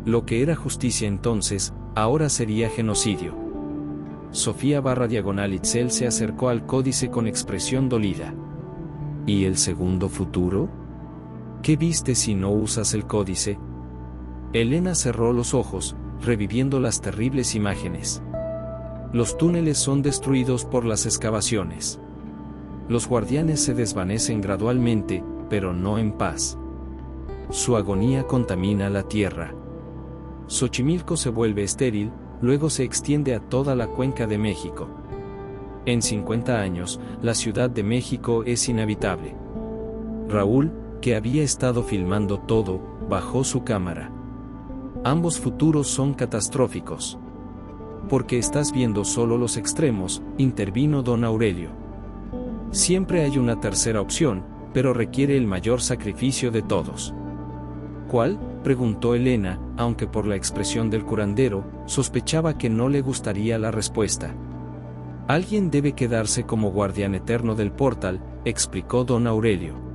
Speaker 1: Lo que era justicia entonces, ahora sería genocidio. Sofía _Itzel se acercó al códice con expresión dolida. ¿Y el segundo futuro? ¿Qué viste si no usas el códice? Elena cerró los ojos, reviviendo las terribles imágenes. Los túneles son destruidos por las excavaciones. Los guardianes se desvanecen gradualmente, pero no en paz. Su agonía contamina la tierra. Xochimilco se vuelve estéril, luego se extiende a toda la cuenca de México. En 50 años, la Ciudad de México es inhabitable. Raúl, que había estado filmando todo, bajó su cámara. Ambos futuros son catastróficos. Porque estás viendo solo los extremos, intervino don Aurelio. Siempre hay una tercera opción, pero requiere el mayor sacrificio de todos. ¿Cuál?, preguntó Elena, aunque por la expresión del curandero, sospechaba que no le gustaría la respuesta. Alguien debe quedarse como guardián eterno del portal, explicó don Aurelio.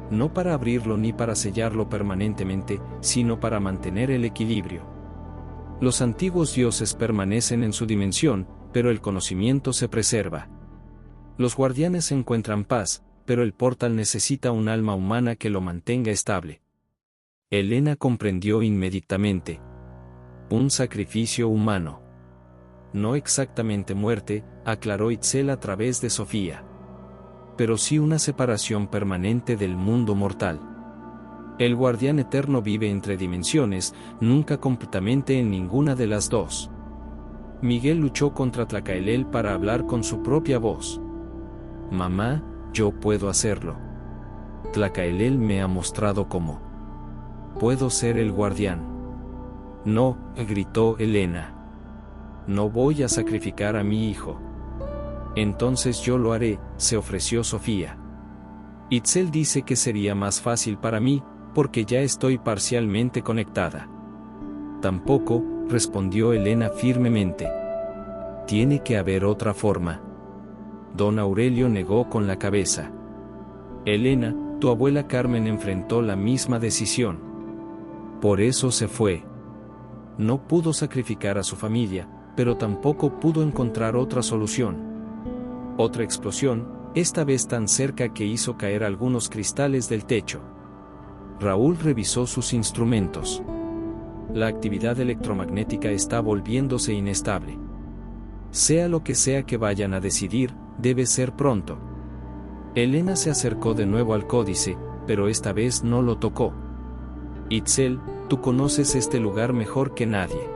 Speaker 1: No para abrirlo ni para sellarlo permanentemente, sino para mantener el equilibrio. Los antiguos dioses permanecen en su dimensión, pero el conocimiento se preserva. Los guardianes encuentran paz, pero el portal necesita un alma humana que lo mantenga estable. Elena comprendió inmediatamente. Un sacrificio humano. No exactamente muerte, aclaró Itzel a través de Sofía. Pero sí una separación permanente del mundo mortal. El guardián eterno vive entre dimensiones, nunca completamente en ninguna de las dos. Miguel luchó contra Tlacaelel para hablar con su propia voz. Mamá, yo puedo hacerlo. Tlacaelel me ha mostrado cómo. Puedo ser el guardián. No, gritó Elena. No voy a sacrificar a mi hijo. Entonces yo lo haré, se ofreció Sofía. Itzel dice que sería más fácil para mí, porque ya estoy parcialmente conectada. Tampoco, respondió Elena firmemente. Tiene que haber otra forma. Don Aurelio negó con la cabeza. Elena, tu abuela Carmen enfrentó la misma decisión. Por eso se fue. No pudo sacrificar a su familia, pero tampoco pudo encontrar otra solución. Otra explosión, esta vez tan cerca que hizo caer algunos cristales del techo. Raúl revisó sus instrumentos. La actividad electromagnética está volviéndose inestable. Sea lo que sea que vayan a decidir, debe ser pronto. Elena se acercó de nuevo al códice, pero esta vez no lo tocó. Itzel, tú conoces este lugar mejor que nadie.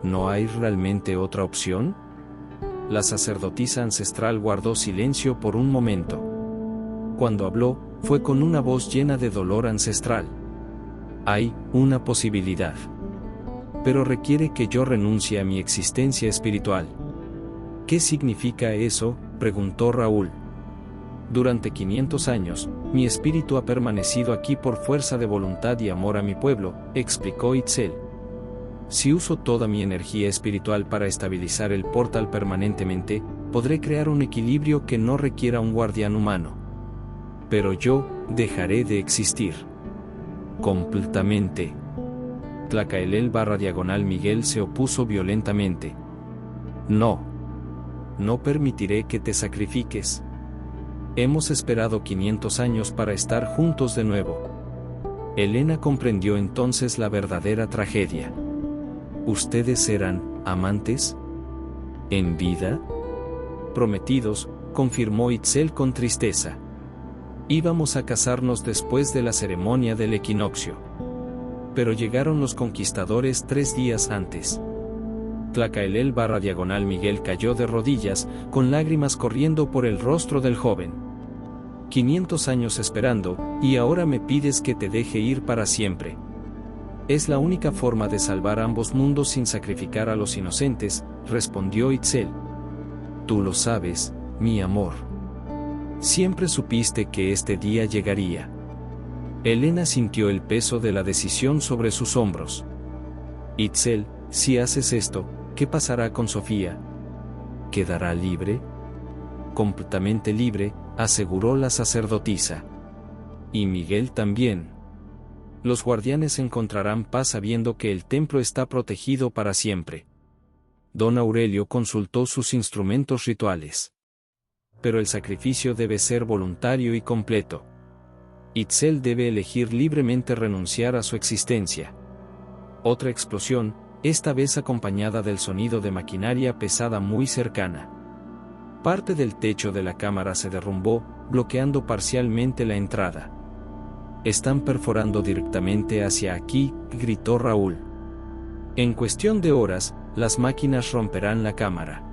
Speaker 1: ¿No hay realmente otra opción? La sacerdotisa ancestral guardó silencio por un momento. Cuando habló, fue con una voz llena de dolor ancestral. Hay una posibilidad. Pero requiere que yo renuncie a mi existencia espiritual. ¿Qué significa eso?, preguntó Raúl. Durante 500 años, mi espíritu ha permanecido aquí por fuerza de voluntad y amor a mi pueblo, explicó Itzel. Si uso toda mi energía espiritual para estabilizar el portal permanentemente, podré crear un equilibrio que no requiera un guardián humano. Pero yo dejaré de existir. Completamente. Tlacaelel/Miguel se opuso violentamente. No. No permitiré que te sacrifiques. Hemos esperado 500 años para estar juntos de nuevo. Elena comprendió entonces la verdadera tragedia. ¿Ustedes eran amantes? ¿En vida? Prometidos, confirmó Itzel con tristeza. Íbamos a casarnos después de la ceremonia del equinoccio. Pero llegaron los conquistadores 3 días antes. Tlacaelel/Miguel cayó de rodillas, con lágrimas corriendo por el rostro del joven. 500 años esperando, y ahora me pides que te deje ir para siempre. Es la única forma de salvar ambos mundos sin sacrificar a los inocentes, respondió Itzel. Tú lo sabes, mi amor. Siempre supiste que este día llegaría. Elena sintió el peso de la decisión sobre sus hombros. Itzel, si haces esto, ¿qué pasará con Sofía? ¿Quedará libre? Completamente libre, aseguró la sacerdotisa. Y Miguel también. Los guardianes encontrarán paz sabiendo que el templo está protegido para siempre. Don Aurelio consultó sus instrumentos rituales. Pero el sacrificio debe ser voluntario y completo. Itzel debe elegir libremente renunciar a su existencia. Otra explosión, esta vez acompañada del sonido de maquinaria pesada muy cercana. Parte del techo de la cámara se derrumbó, bloqueando parcialmente la entrada. Están perforando directamente hacia aquí, gritó Raúl. En cuestión de horas, las máquinas romperán la cámara.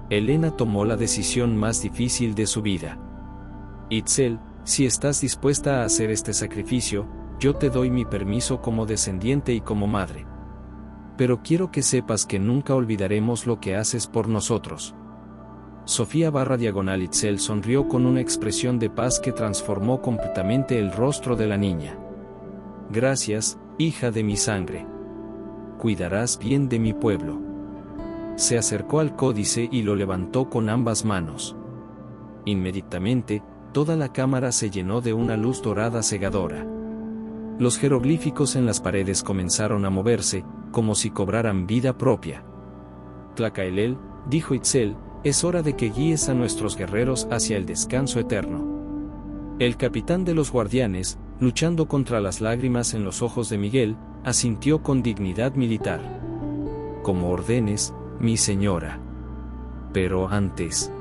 Speaker 1: Elena tomó la decisión más difícil de su vida. Itzel, si estás dispuesta a hacer este sacrificio, yo te doy mi permiso como descendiente y como madre. Pero quiero que sepas que nunca olvidaremos lo que haces por nosotros. Sofía/Itzel sonrió con una expresión de paz que transformó completamente el rostro de la niña. Gracias, hija de mi sangre. Cuidarás bien de mi pueblo. Se acercó al códice y lo levantó con ambas manos. Inmediatamente, toda la cámara se llenó de una luz dorada cegadora. Los jeroglíficos en las paredes comenzaron a moverse, como si cobraran vida propia. Tlacaelel, dijo Itzel, es hora de que guíes a nuestros guerreros hacia el descanso eterno. El capitán de los guardianes, luchando contra las lágrimas en los ojos de Miguel, asintió con dignidad militar. Como ordenes, mi señora. Pero antes.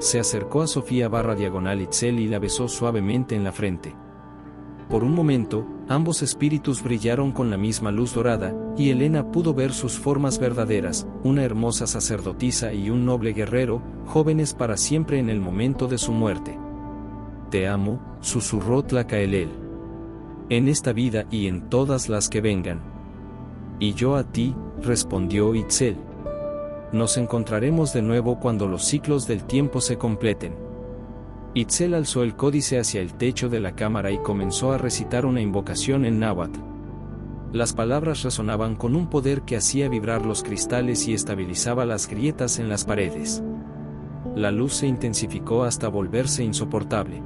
Speaker 1: Se acercó a Sofía/Itzel y la besó suavemente en la frente. Por un momento, ambos espíritus brillaron con la misma luz dorada, y Elena pudo ver sus formas verdaderas, una hermosa sacerdotisa y un noble guerrero, jóvenes para siempre en el momento de su muerte. Te amo, susurró Tlacaelel. En esta vida y en todas las que vengan. Y yo a ti, respondió Itzel. Nos encontraremos de nuevo cuando los ciclos del tiempo se completen. Itzel alzó el códice hacia el techo de la cámara y comenzó a recitar una invocación en náhuatl. Las palabras resonaban con un poder que hacía vibrar los cristales y estabilizaba las grietas en las paredes. La luz se intensificó hasta volverse insoportable.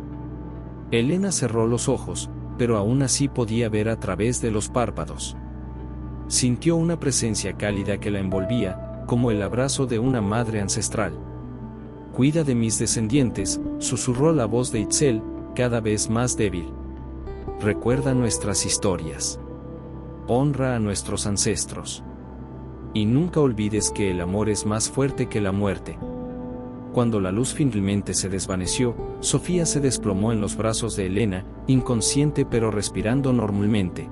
Speaker 1: Elena cerró los ojos, pero aún así podía ver a través de los párpados. Sintió una presencia cálida que la envolvía, como el abrazo de una madre ancestral. Cuida de mis descendientes, susurró la voz de Itzel, cada vez más débil. Recuerda nuestras historias. honra a nuestros ancestros. Y nunca olvides que el amor es más fuerte que la muerte. Cuando la luz finalmente se desvaneció, Sofía se desplomó en los brazos de Elena, inconsciente pero respirando normalmente.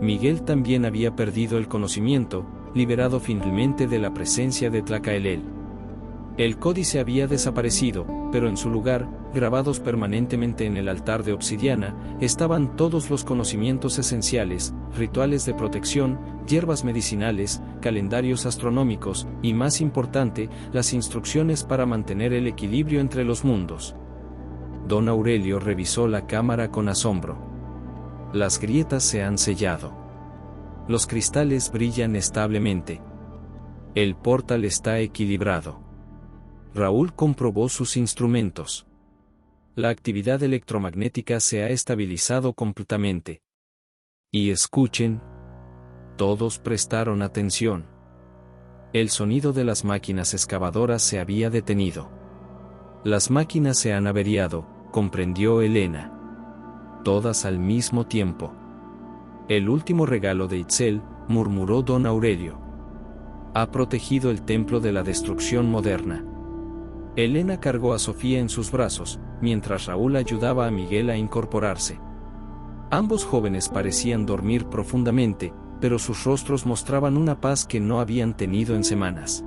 Speaker 1: Miguel también había perdido el conocimiento, liberado finalmente de la presencia de Tlacaelel. El códice había desaparecido, pero en su lugar, grabados permanentemente en el altar de obsidiana, estaban todos los conocimientos esenciales, rituales de protección, hierbas medicinales, calendarios astronómicos, y más importante, las instrucciones para mantener el equilibrio entre los mundos. Don Aurelio revisó la cámara con asombro. Las grietas se han sellado. Los cristales brillan establemente. El portal está equilibrado. Raúl comprobó sus instrumentos. La actividad electromagnética se ha estabilizado completamente. Y escuchen. Todos prestaron atención. El sonido de las máquinas excavadoras se había detenido. Las máquinas se han averiado, comprendió Elena. Todas al mismo tiempo. El último regalo de Itzel, murmuró don Aurelio. Ha protegido el templo de la destrucción moderna. Elena cargó a Sofía en sus brazos, mientras Raúl ayudaba a Miguel a incorporarse. Ambos jóvenes parecían dormir profundamente, pero sus rostros mostraban una paz que no habían tenido en semanas.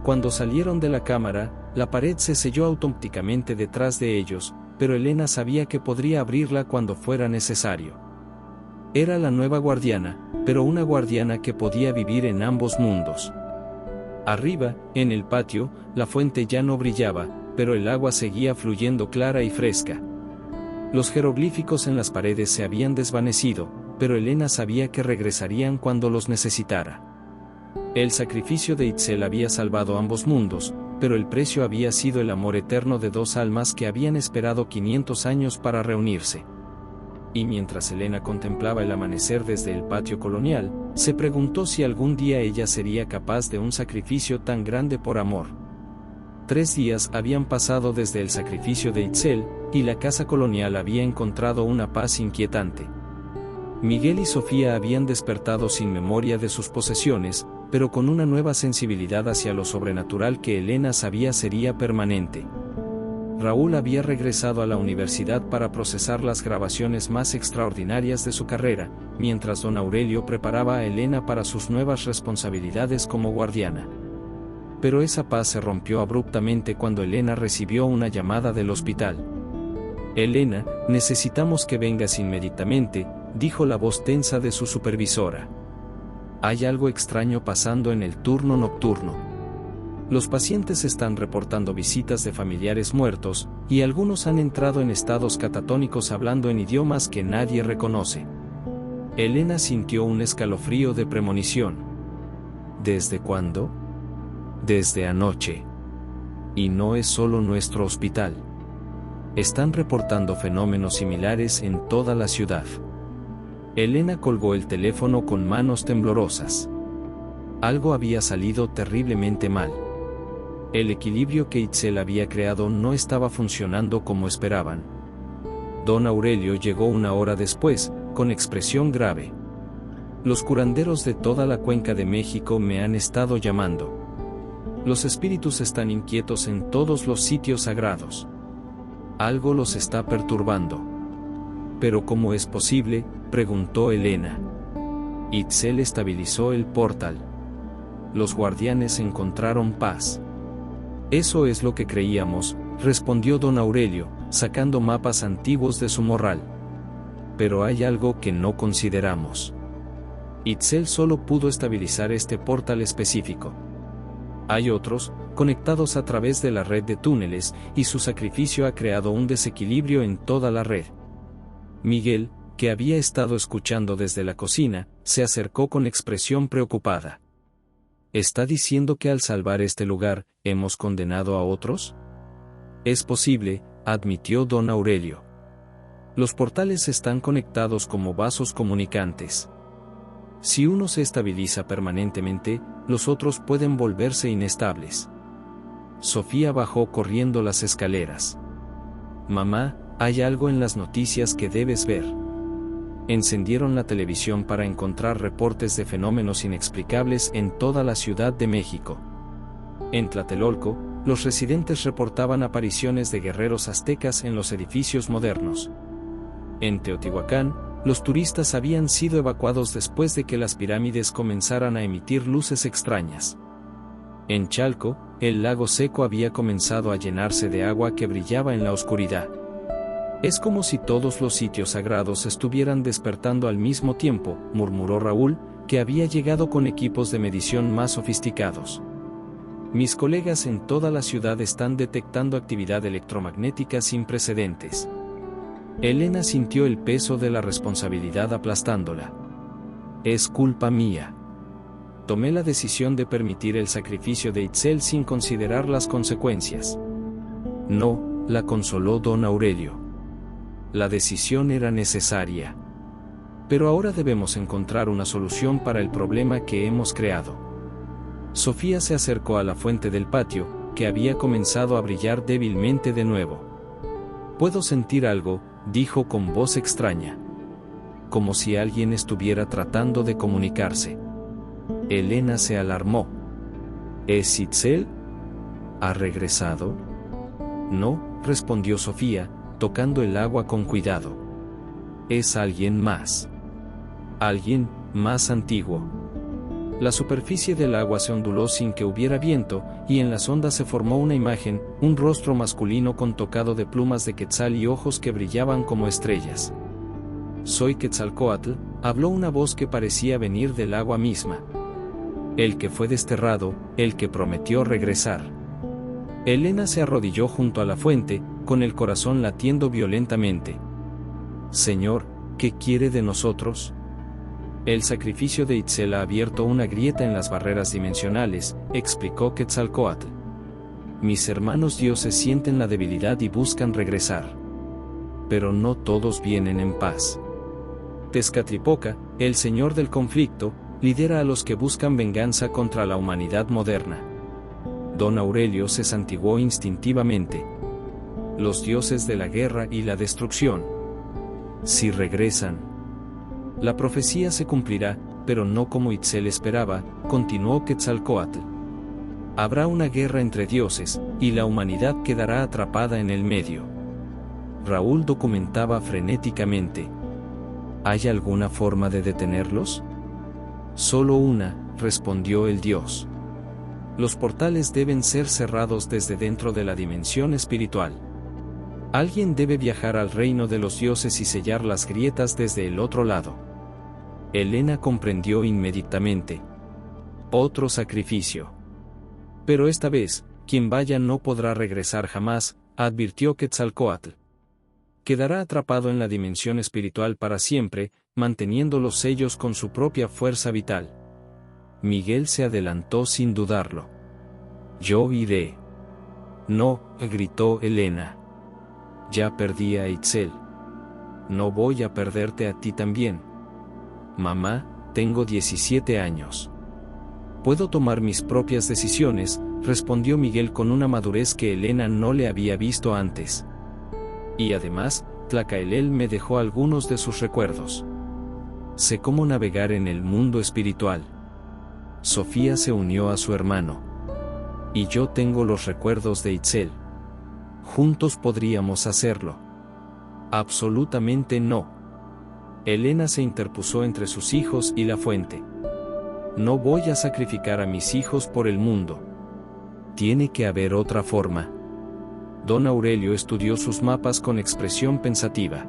Speaker 1: Cuando salieron de la cámara, la pared se selló automáticamente detrás de ellos, pero Elena sabía que podría abrirla cuando fuera necesario. Era la nueva guardiana, pero una guardiana que podía vivir en ambos mundos. Arriba, en el patio, la fuente ya no brillaba, pero el agua seguía fluyendo clara y fresca. Los jeroglíficos en las paredes se habían desvanecido, pero Elena sabía que regresarían cuando los necesitara. El sacrificio de Itzel había salvado ambos mundos, pero el precio había sido el amor eterno de dos almas que habían esperado 500 años para reunirse. Y mientras Elena contemplaba el amanecer desde el patio colonial, se preguntó si algún día ella sería capaz de un sacrificio tan grande por amor. 3 días habían pasado desde el sacrificio de Itzel, y la casa colonial había encontrado una paz inquietante. Miguel y Sofía habían despertado sin memoria de sus posesiones, pero con una nueva sensibilidad hacia lo sobrenatural que Elena sabía sería permanente. Raúl había regresado a la universidad para procesar las grabaciones más extraordinarias de su carrera, mientras don Aurelio preparaba a Elena para sus nuevas responsabilidades como guardiana. Pero esa paz se rompió abruptamente cuando Elena recibió una llamada del hospital. Elena, necesitamos que vengas inmediatamente, dijo la voz tensa de su supervisora. Hay algo extraño pasando en el turno nocturno. Los pacientes están reportando visitas de familiares muertos, y algunos han entrado en estados catatónicos hablando en idiomas que nadie reconoce. Elena sintió un escalofrío de premonición. ¿Desde cuándo? Desde anoche. Y no es solo nuestro hospital. Están reportando fenómenos similares en toda la ciudad. Elena colgó el teléfono con manos temblorosas. Algo había salido terriblemente mal. El equilibrio que Itzel había creado no estaba funcionando como esperaban. Don Aurelio llegó 1 hora después, con expresión grave. Los curanderos de toda la cuenca de México me han estado llamando. Los espíritus están inquietos en todos los sitios sagrados. Algo los está perturbando. ¿Pero cómo es posible?, preguntó Elena. Itzel estabilizó el portal. Los guardianes encontraron paz. Eso es lo que creíamos, respondió don Aurelio, sacando mapas antiguos de su morral. Pero hay algo que no consideramos. Itzel solo pudo estabilizar este portal específico. Hay otros, conectados a través de la red de túneles, y su sacrificio ha creado un desequilibrio en toda la red. Miguel, que había estado escuchando desde la cocina, se acercó con expresión preocupada. ¿Está diciendo que al salvar este lugar, hemos condenado a otros? Es posible, admitió don Aurelio. Los portales están conectados como vasos comunicantes. Si uno se estabiliza permanentemente, los otros pueden volverse inestables. Sofía bajó corriendo las escaleras. Mamá, hay algo en las noticias que debes ver. Encendieron la televisión para encontrar reportes de fenómenos inexplicables en toda la Ciudad de México. En Tlatelolco, los residentes reportaban apariciones de guerreros aztecas en los edificios modernos. En Teotihuacán, los turistas habían sido evacuados después de que las pirámides comenzaran a emitir luces extrañas. En Chalco, el lago seco había comenzado a llenarse de agua que brillaba en la oscuridad. Es como si todos los sitios sagrados estuvieran despertando al mismo tiempo, murmuró Raúl, que había llegado con equipos de medición más sofisticados. Mis colegas en toda la ciudad están detectando actividad electromagnética sin precedentes. Elena sintió el peso de la responsabilidad aplastándola. Es culpa mía. Tomé la decisión de permitir el sacrificio de Itzel sin considerar las consecuencias. No, la consoló don Aurelio. La decisión era necesaria. Pero ahora debemos encontrar una solución para el problema que hemos creado. Sofía se acercó a la fuente del patio, que había comenzado a brillar débilmente de nuevo. Puedo sentir algo, dijo con voz extraña. Como si alguien estuviera tratando de comunicarse. Elena se alarmó. ¿Es Itzel? ¿Ha regresado? No, respondió Sofía, tocando el agua con cuidado. Es alguien más. Alguien más antiguo. La superficie del agua se onduló sin que hubiera viento, y en las ondas se formó una imagen, un rostro masculino con tocado de plumas de quetzal y ojos que brillaban como estrellas. Soy Quetzalcóatl, habló una voz que parecía venir del agua misma. El que fue desterrado, el que prometió regresar. Elena se arrodilló junto a la fuente, con el corazón latiendo violentamente. Señor, ¿qué quiere de nosotros? El sacrificio de Itzel ha abierto una grieta en las barreras dimensionales, explicó Quetzalcóatl. Mis hermanos dioses sienten la debilidad y buscan regresar. Pero no todos vienen en paz. Tezcatlipoca, el señor del conflicto, lidera a los que buscan venganza contra la humanidad moderna. Don Aurelio se santiguó instintivamente. Los dioses de la guerra y la destrucción. Si regresan, la profecía se cumplirá, pero no como Itzel esperaba, continuó Quetzalcóatl. Habrá una guerra entre dioses, y la humanidad quedará atrapada en el medio. Raúl documentaba frenéticamente. ¿Hay alguna forma de detenerlos? Solo una, respondió el dios. Los portales deben ser cerrados desde dentro de la dimensión espiritual. Alguien debe viajar al reino de los dioses y sellar las grietas desde el otro lado. Elena comprendió inmediatamente. Otro sacrificio. Pero esta vez, quien vaya no podrá regresar jamás, advirtió Quetzalcóatl. Quedará atrapado en la dimensión espiritual para siempre, manteniendo los sellos con su propia fuerza vital. Miguel se adelantó sin dudarlo. Yo iré. No, gritó Elena. Ya perdí a Itzel. No voy a perderte a ti también. Mamá, tengo 17 años. Puedo tomar mis propias decisiones, respondió Miguel con una madurez que Elena no le había visto antes. Y además, Tlacaelel me dejó algunos de sus recuerdos. Sé cómo navegar en el mundo espiritual. Sofía se unió a su hermano. Y yo tengo los recuerdos de Itzel. Juntos podríamos hacerlo. Absolutamente no. Elena se interpuso entre sus hijos y la fuente. No voy a sacrificar a mis hijos por el mundo. Tiene que haber otra forma. Don Aurelio estudió sus mapas con expresión pensativa.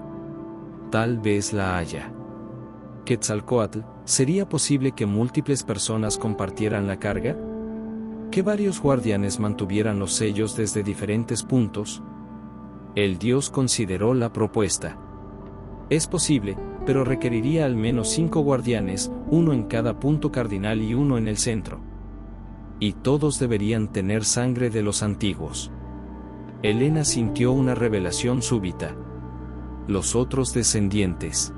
Speaker 1: Tal vez la haya. Quetzalcóatl, ¿sería posible que múltiples personas compartieran la carga? ¿Que varios guardianes mantuvieran los sellos desde diferentes puntos? El dios consideró la propuesta. Es posible, pero requeriría al menos 5 guardianes, uno en cada punto cardinal y uno en el centro. Y todos deberían tener sangre de los antiguos. Elena sintió una revelación súbita. Los otros descendientes.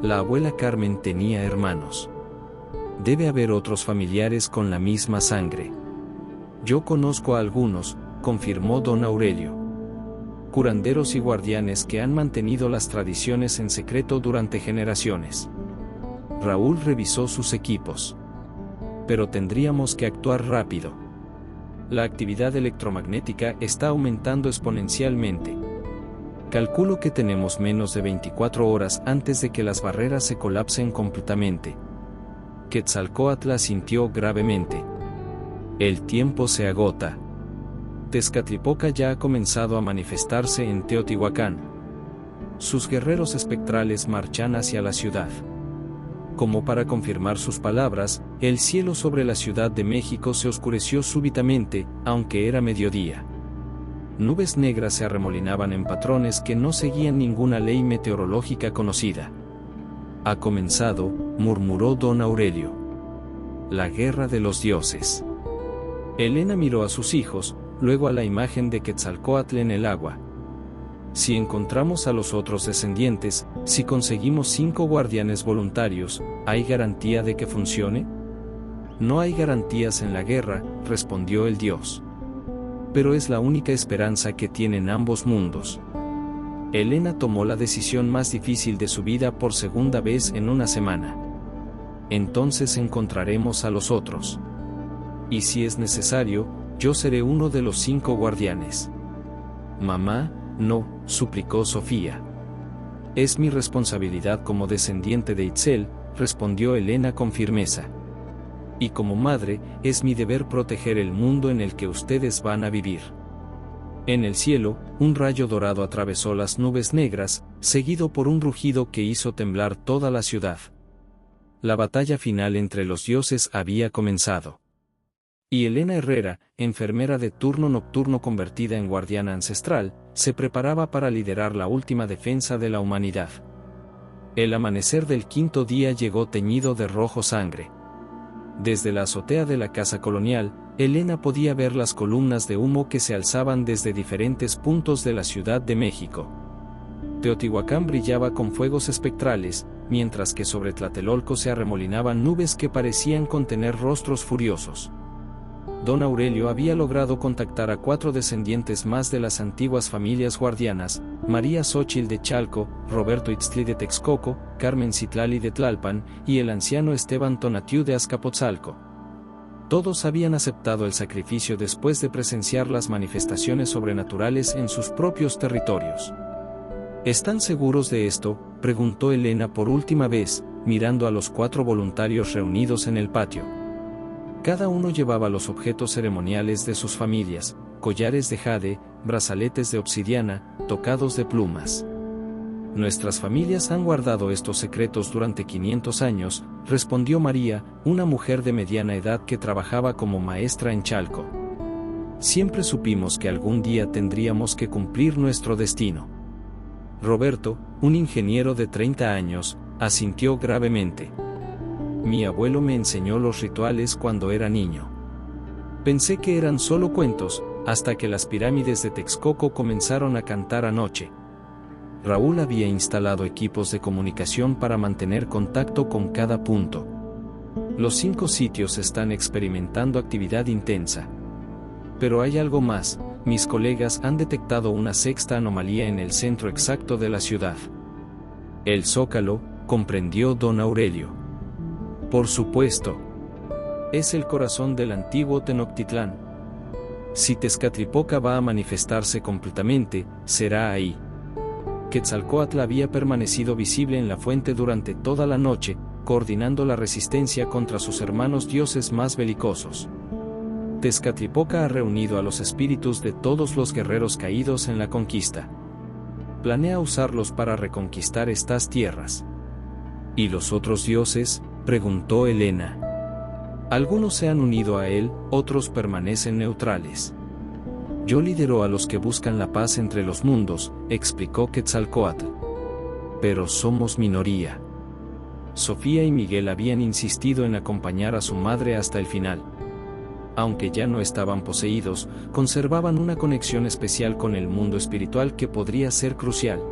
Speaker 1: La abuela Carmen tenía hermanos. Debe haber otros familiares con la misma sangre. Yo conozco a algunos, confirmó don Aurelio. curanderos y guardianes que han mantenido las tradiciones en secreto durante generaciones. Raúl revisó sus equipos. Pero tendríamos que actuar rápido. La actividad electromagnética está aumentando exponencialmente. Calculo que tenemos menos de 24 horas antes de que las barreras se colapsen completamente. Quetzalcóatl asintió gravemente. El tiempo se agota. Tezcatlipoca ya ha comenzado a manifestarse en Teotihuacán. Sus guerreros espectrales marchan hacia la ciudad. Como para confirmar sus palabras, el cielo sobre la Ciudad de México se oscureció súbitamente, aunque era mediodía. Nubes negras se arremolinaban en patrones que no seguían ninguna ley meteorológica conocida. Ha comenzado, murmuró don Aurelio. La guerra de los dioses. Elena miró a sus hijos, luego a la imagen de Quetzalcóatl en el agua. Si encontramos a los otros descendientes, si conseguimos 5 guardianes voluntarios, ¿hay garantía de que funcione? No hay garantías en la guerra, respondió el dios. Pero es la única esperanza que tienen ambos mundos. Elena tomó la decisión más difícil de su vida por segunda vez en una semana. Entonces encontraremos a los otros. Y si es necesario, yo seré uno de los 5 guardianes. Mamá, no, suplicó Sofía. Es mi responsabilidad como descendiente de Itzel, respondió Elena con firmeza. Y como madre, es mi deber proteger el mundo en el que ustedes van a vivir. En el cielo, un rayo dorado atravesó las nubes negras, seguido por un rugido que hizo temblar toda la ciudad. La batalla final entre los dioses había comenzado. Y Elena Herrera, enfermera de turno nocturno convertida en guardiana ancestral, se preparaba para liderar la última defensa de la humanidad. El amanecer del 5.º día llegó teñido de rojo sangre. Desde la azotea de la casa colonial, Elena podía ver las columnas de humo que se alzaban desde diferentes puntos de la Ciudad de México. Teotihuacán brillaba con fuegos espectrales, mientras que sobre Tlatelolco se arremolinaban nubes que parecían contener rostros furiosos. Don Aurelio había logrado contactar a 4 descendientes más de las antiguas familias guardianas: María Xóchitl de Chalco, Roberto Itztli de Texcoco, Carmen Citlali de Tlalpan, y el anciano Esteban Tonatiuh de Azcapotzalco. Todos habían aceptado el sacrificio después de presenciar las manifestaciones sobrenaturales en sus propios territorios. ¿Están seguros de esto?, preguntó Elena por última vez, mirando a los 4 voluntarios reunidos en el patio. Cada uno llevaba los objetos ceremoniales de sus familias: collares de jade, brazaletes de obsidiana, tocados de plumas. Nuestras familias han guardado estos secretos durante 500 años, respondió María, una mujer de mediana edad que trabajaba como maestra en Chalco. Siempre supimos que algún día tendríamos que cumplir nuestro destino. Roberto, un ingeniero de 30 años, asintió gravemente. Mi abuelo me enseñó los rituales cuando era niño. Pensé que eran solo cuentos, hasta que las pirámides de Texcoco comenzaron a cantar anoche. Raúl había instalado equipos de comunicación para mantener contacto con cada punto. Los 5 sitios están experimentando actividad intensa. Pero hay algo más: mis colegas han detectado una 6ª anomalía en el centro exacto de la ciudad. El Zócalo, comprendió don Aurelio. Por supuesto. Es el corazón del antiguo Tenochtitlán. Si Tezcatlipoca va a manifestarse completamente, será ahí. Quetzalcóatl había permanecido visible en la fuente durante toda la noche, coordinando la resistencia contra sus hermanos dioses más belicosos. Tezcatlipoca ha reunido a los espíritus de todos los guerreros caídos en la conquista. Planea usarlos para reconquistar estas tierras. ¿Y los otros dioses?, preguntó Elena. Algunos se han unido a él, otros permanecen neutrales. Yo lidero a los que buscan la paz entre los mundos, explicó Quetzalcóatl. Pero somos minoría. Sofía y Miguel habían insistido en acompañar a su madre hasta el final. Aunque ya no estaban poseídos, conservaban una conexión especial con el mundo espiritual que podría ser crucial.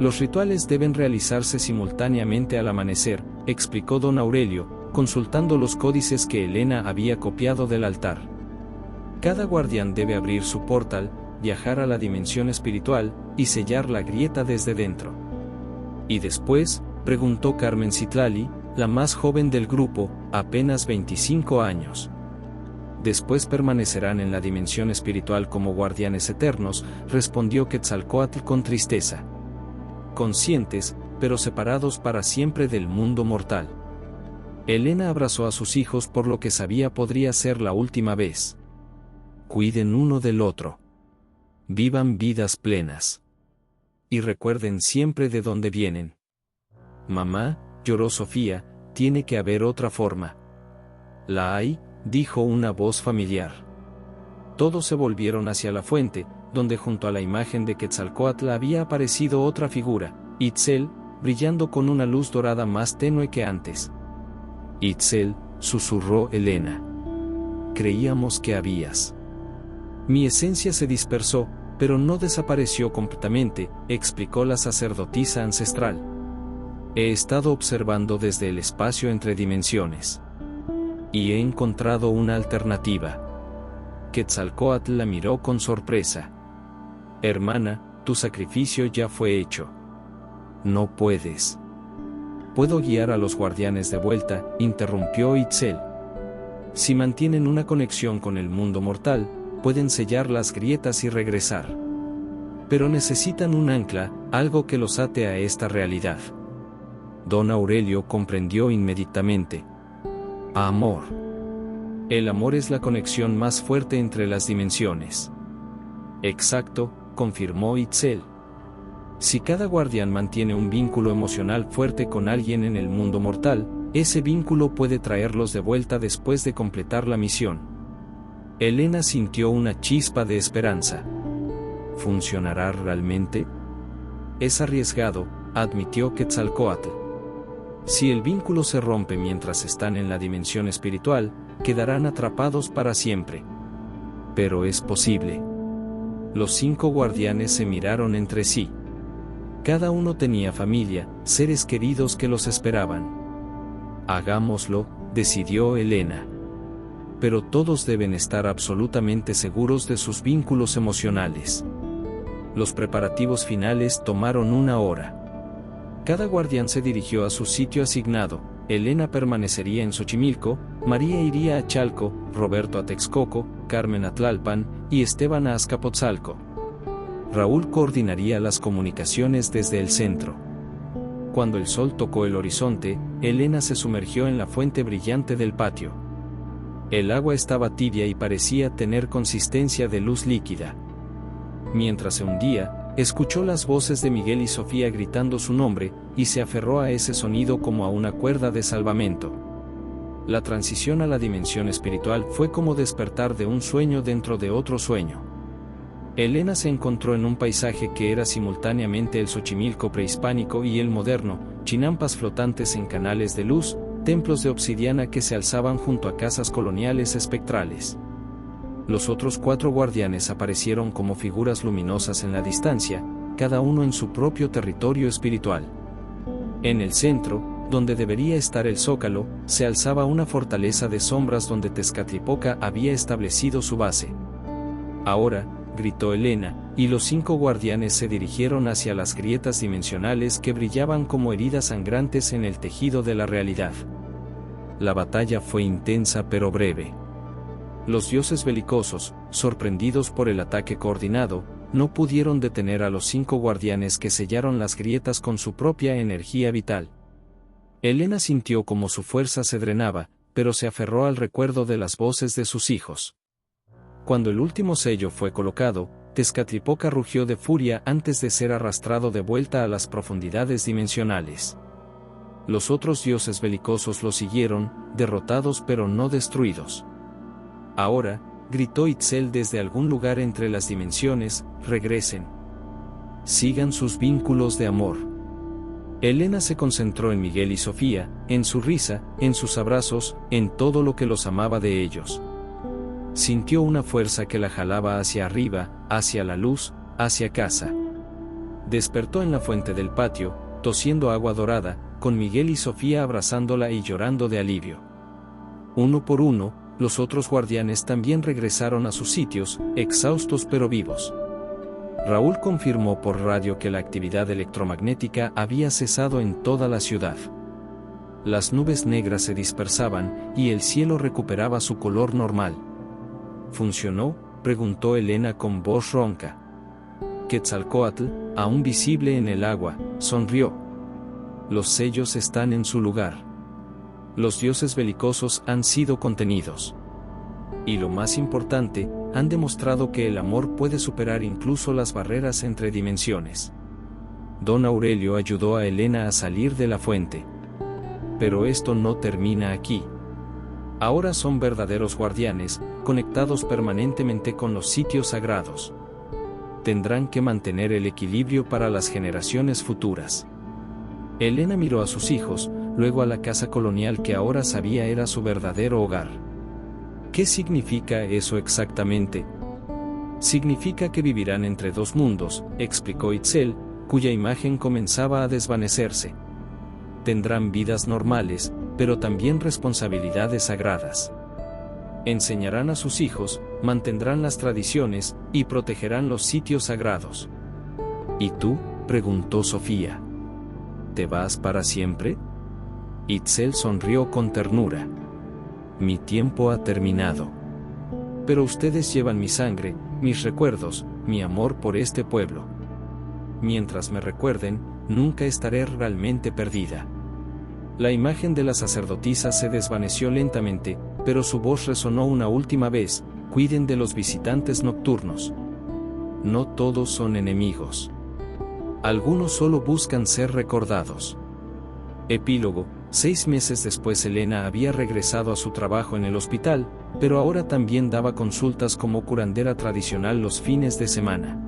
Speaker 1: Los rituales deben realizarse simultáneamente al amanecer, explicó don Aurelio, consultando los códices que Elena había copiado del altar. Cada guardián debe abrir su portal, viajar a la dimensión espiritual y sellar la grieta desde dentro. ¿Y después?, preguntó Carmen Citlali, la más joven del grupo, apenas 25 años. Después permanecerán en la dimensión espiritual como guardianes eternos, respondió Quetzalcóatl con tristeza. Conscientes, pero separados para siempre del mundo mortal. Elena abrazó a sus hijos por lo que sabía podría ser la última vez. Cuiden uno del otro. Vivan vidas plenas. Y recuerden siempre de dónde vienen. Mamá, lloró Sofía, tiene que haber otra forma. La hay, dijo una voz familiar. Todos se volvieron hacia la fuente, donde junto a la imagen de Quetzalcóatl había aparecido otra figura, Itzel, brillando con una luz dorada más tenue que antes. Itzel, susurró Elena. Creíamos que habías. Mi esencia se dispersó, pero no desapareció completamente, explicó la sacerdotisa ancestral. He estado observando desde el espacio entre dimensiones. Y he encontrado una alternativa. Quetzalcóatl la miró con sorpresa. Hermana, tu sacrificio ya fue hecho. No puedes. Puedo guiar a los guardianes de vuelta, interrumpió Itzel. Si mantienen una conexión con el mundo mortal, pueden sellar las grietas y regresar. Pero necesitan un ancla, algo que los ate a esta realidad. Don Aurelio comprendió inmediatamente. Amor. El amor es la conexión más fuerte entre las dimensiones. Exacto, confirmó Itzel. Si cada guardián mantiene un vínculo emocional fuerte con alguien en el mundo mortal, ese vínculo puede traerlos de vuelta después de completar la misión. Elena sintió una chispa de esperanza. ¿Funcionará realmente? Es arriesgado, admitió Quetzalcóatl. Si el vínculo se rompe mientras están en la dimensión espiritual, quedarán atrapados para siempre. Pero es posible. Los 5 guardianes se miraron entre sí. Cada uno tenía familia, seres queridos que los esperaban. Hagámoslo, decidió Elena. Pero todos deben estar absolutamente seguros de sus vínculos emocionales. Los preparativos finales tomaron 1 hora. Cada guardián se dirigió a su sitio asignado. Elena permanecería en Xochimilco, María iría a Chalco, Roberto a Texcoco, Carmen a Tlalpan y Esteban a Azcapotzalco. Raúl coordinaría las comunicaciones desde el centro. Cuando el sol tocó el horizonte, Elena se sumergió en la fuente brillante del patio. El agua estaba tibia y parecía tener consistencia de luz líquida. Mientras se hundía, escuchó las voces de Miguel y Sofía gritando su nombre, y se aferró a ese sonido como a una cuerda de salvamento. La transición a la dimensión espiritual fue como despertar de un sueño dentro de otro sueño. Elena se encontró en un paisaje que era simultáneamente el Xochimilco prehispánico y el moderno, chinampas flotantes en canales de luz, templos de obsidiana que se alzaban junto a casas coloniales espectrales. Los otros 4 guardianes aparecieron como figuras luminosas en la distancia, cada uno en su propio territorio espiritual. En el centro, donde debería estar el zócalo, se alzaba una fortaleza de sombras donde Tezcatlipoca había establecido su base. Ahora, gritó Elena, y los 5 guardianes se dirigieron hacia las grietas dimensionales que brillaban como heridas sangrantes en el tejido de la realidad. La batalla fue intensa pero breve. Los dioses belicosos, sorprendidos por el ataque coordinado, no pudieron detener a los 5 guardianes que sellaron las grietas con su propia energía vital. Elena sintió como su fuerza se drenaba, pero se aferró al recuerdo de las voces de sus hijos. Cuando el último sello fue colocado, Tezcatlipoca rugió de furia antes de ser arrastrado de vuelta a las profundidades dimensionales. Los otros dioses belicosos lo siguieron, derrotados pero no destruidos. Ahora, gritó Itzel desde algún lugar entre las dimensiones, regresen. Sigan sus vínculos de amor. Elena se concentró en Miguel y Sofía, en su risa, en sus abrazos, en todo lo que los amaba de ellos. Sintió una fuerza que la jalaba hacia arriba, hacia la luz, hacia casa. Despertó en la fuente del patio, tosiendo agua dorada, con Miguel y Sofía abrazándola y llorando de alivio. Uno por uno, los otros guardianes también regresaron a sus sitios, exhaustos pero vivos. Raúl confirmó por radio que la actividad electromagnética había cesado en toda la ciudad. Las nubes negras se dispersaban y el cielo recuperaba su color normal. ¿Funcionó?, preguntó Elena con voz ronca. Quetzalcóatl, aún visible en el agua, sonrió. Los sellos están en su lugar. Los dioses belicosos han sido contenidos. Y lo más importante, han demostrado que el amor puede superar incluso las barreras entre dimensiones. Don Aurelio ayudó a Elena a salir de la fuente. Pero esto no termina aquí. Ahora son verdaderos guardianes, conectados permanentemente con los sitios sagrados. Tendrán que mantener el equilibrio para las generaciones futuras. Elena miró a sus hijos, luego a la casa colonial que ahora sabía era su verdadero hogar. ¿Qué significa eso exactamente? Significa que vivirán entre dos mundos, explicó Itzel, cuya imagen comenzaba a desvanecerse. Tendrán vidas normales, pero también responsabilidades sagradas. Enseñarán a sus hijos, mantendrán las tradiciones, y protegerán los sitios sagrados. ¿Y tú?, preguntó Sofía. ¿Te vas para siempre? Itzel sonrió con ternura. Mi tiempo ha terminado. Pero ustedes llevan mi sangre, mis recuerdos, mi amor por este pueblo. Mientras me recuerden, nunca estaré realmente perdida. La imagen de la sacerdotisa se desvaneció lentamente, pero su voz resonó una última vez: cuiden de los visitantes nocturnos. No todos son enemigos. Algunos solo buscan ser recordados. Epílogo. 6 meses después Elena había regresado a su trabajo en el hospital, pero ahora también daba consultas como curandera tradicional los fines de semana.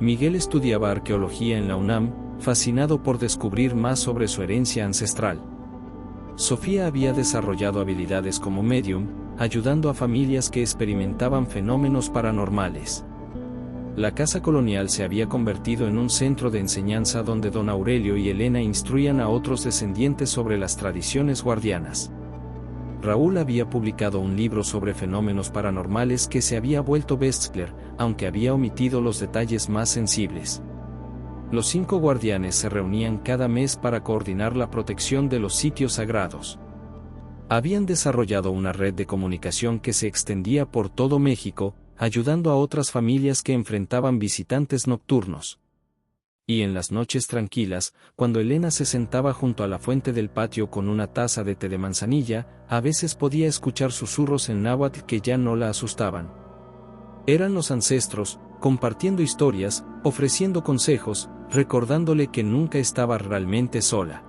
Speaker 1: Miguel estudiaba arqueología en la UNAM, fascinado por descubrir más sobre su herencia ancestral. Sofía había desarrollado habilidades como medium, ayudando a familias que experimentaban fenómenos paranormales. La casa colonial se había convertido en un centro de enseñanza donde don Aurelio y Elena instruían a otros descendientes sobre las tradiciones guardianas. Raúl había publicado un libro sobre fenómenos paranormales que se había vuelto bestseller, aunque había omitido los detalles más sensibles. Los 5 guardianes se reunían cada mes para coordinar la protección de los sitios sagrados. Habían desarrollado una red de comunicación que se extendía por todo México, ayudando a otras familias que enfrentaban visitantes nocturnos. Y en las noches tranquilas, cuando Elena se sentaba junto a la fuente del patio con una taza de té de manzanilla, a veces podía escuchar susurros en náhuatl que ya no la asustaban. Eran los ancestros, compartiendo historias, ofreciendo consejos, recordándole que nunca estaba realmente sola.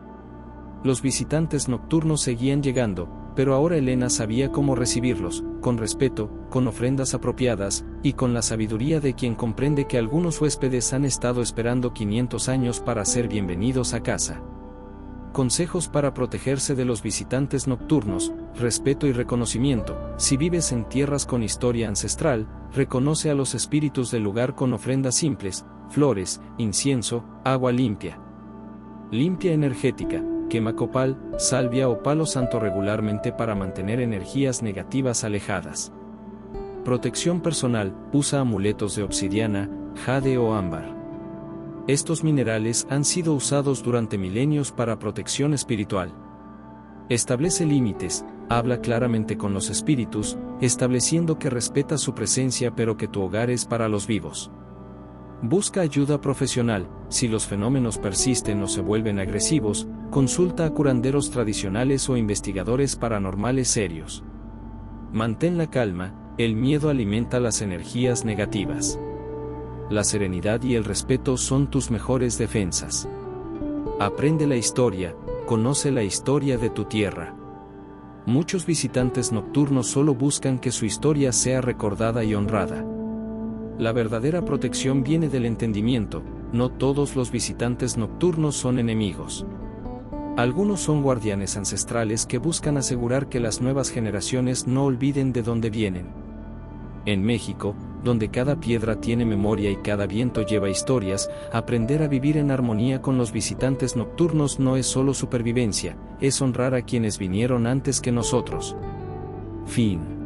Speaker 1: Los visitantes nocturnos seguían llegando, pero ahora Elena sabía cómo recibirlos, con respeto, con ofrendas apropiadas, y con la sabiduría de quien comprende que algunos huéspedes han estado esperando 500 años para ser bienvenidos a casa. Consejos para protegerse de los visitantes nocturnos: respeto y reconocimiento. Si vives en tierras con historia ancestral, reconoce a los espíritus del lugar con ofrendas simples, flores, incienso, agua limpia. Limpia energética. Quema copal, salvia o palo santo regularmente para mantener energías negativas alejadas. Protección personal. Usa amuletos de obsidiana, jade o ámbar. Estos minerales han sido usados durante milenios para protección espiritual. Establece límites. Habla claramente con los espíritus, estableciendo que respetas su presencia pero que tu hogar es para los vivos. Busca ayuda profesional. Si los fenómenos persisten o se vuelven agresivos, consulta a curanderos tradicionales o investigadores paranormales serios. Mantén la calma. El miedo alimenta las energías negativas. La serenidad y el respeto son tus mejores defensas. Aprende la historia. Conoce la historia de tu tierra. Muchos visitantes nocturnos solo buscan que su historia sea recordada y honrada. La verdadera protección viene del entendimiento. No todos los visitantes nocturnos son enemigos. Algunos son guardianes ancestrales que buscan asegurar que las nuevas generaciones no olviden de dónde vienen. En México, donde cada piedra tiene memoria y cada viento lleva historias, aprender a vivir en armonía con los visitantes nocturnos no es solo supervivencia, es honrar a quienes vinieron antes que nosotros. Fin.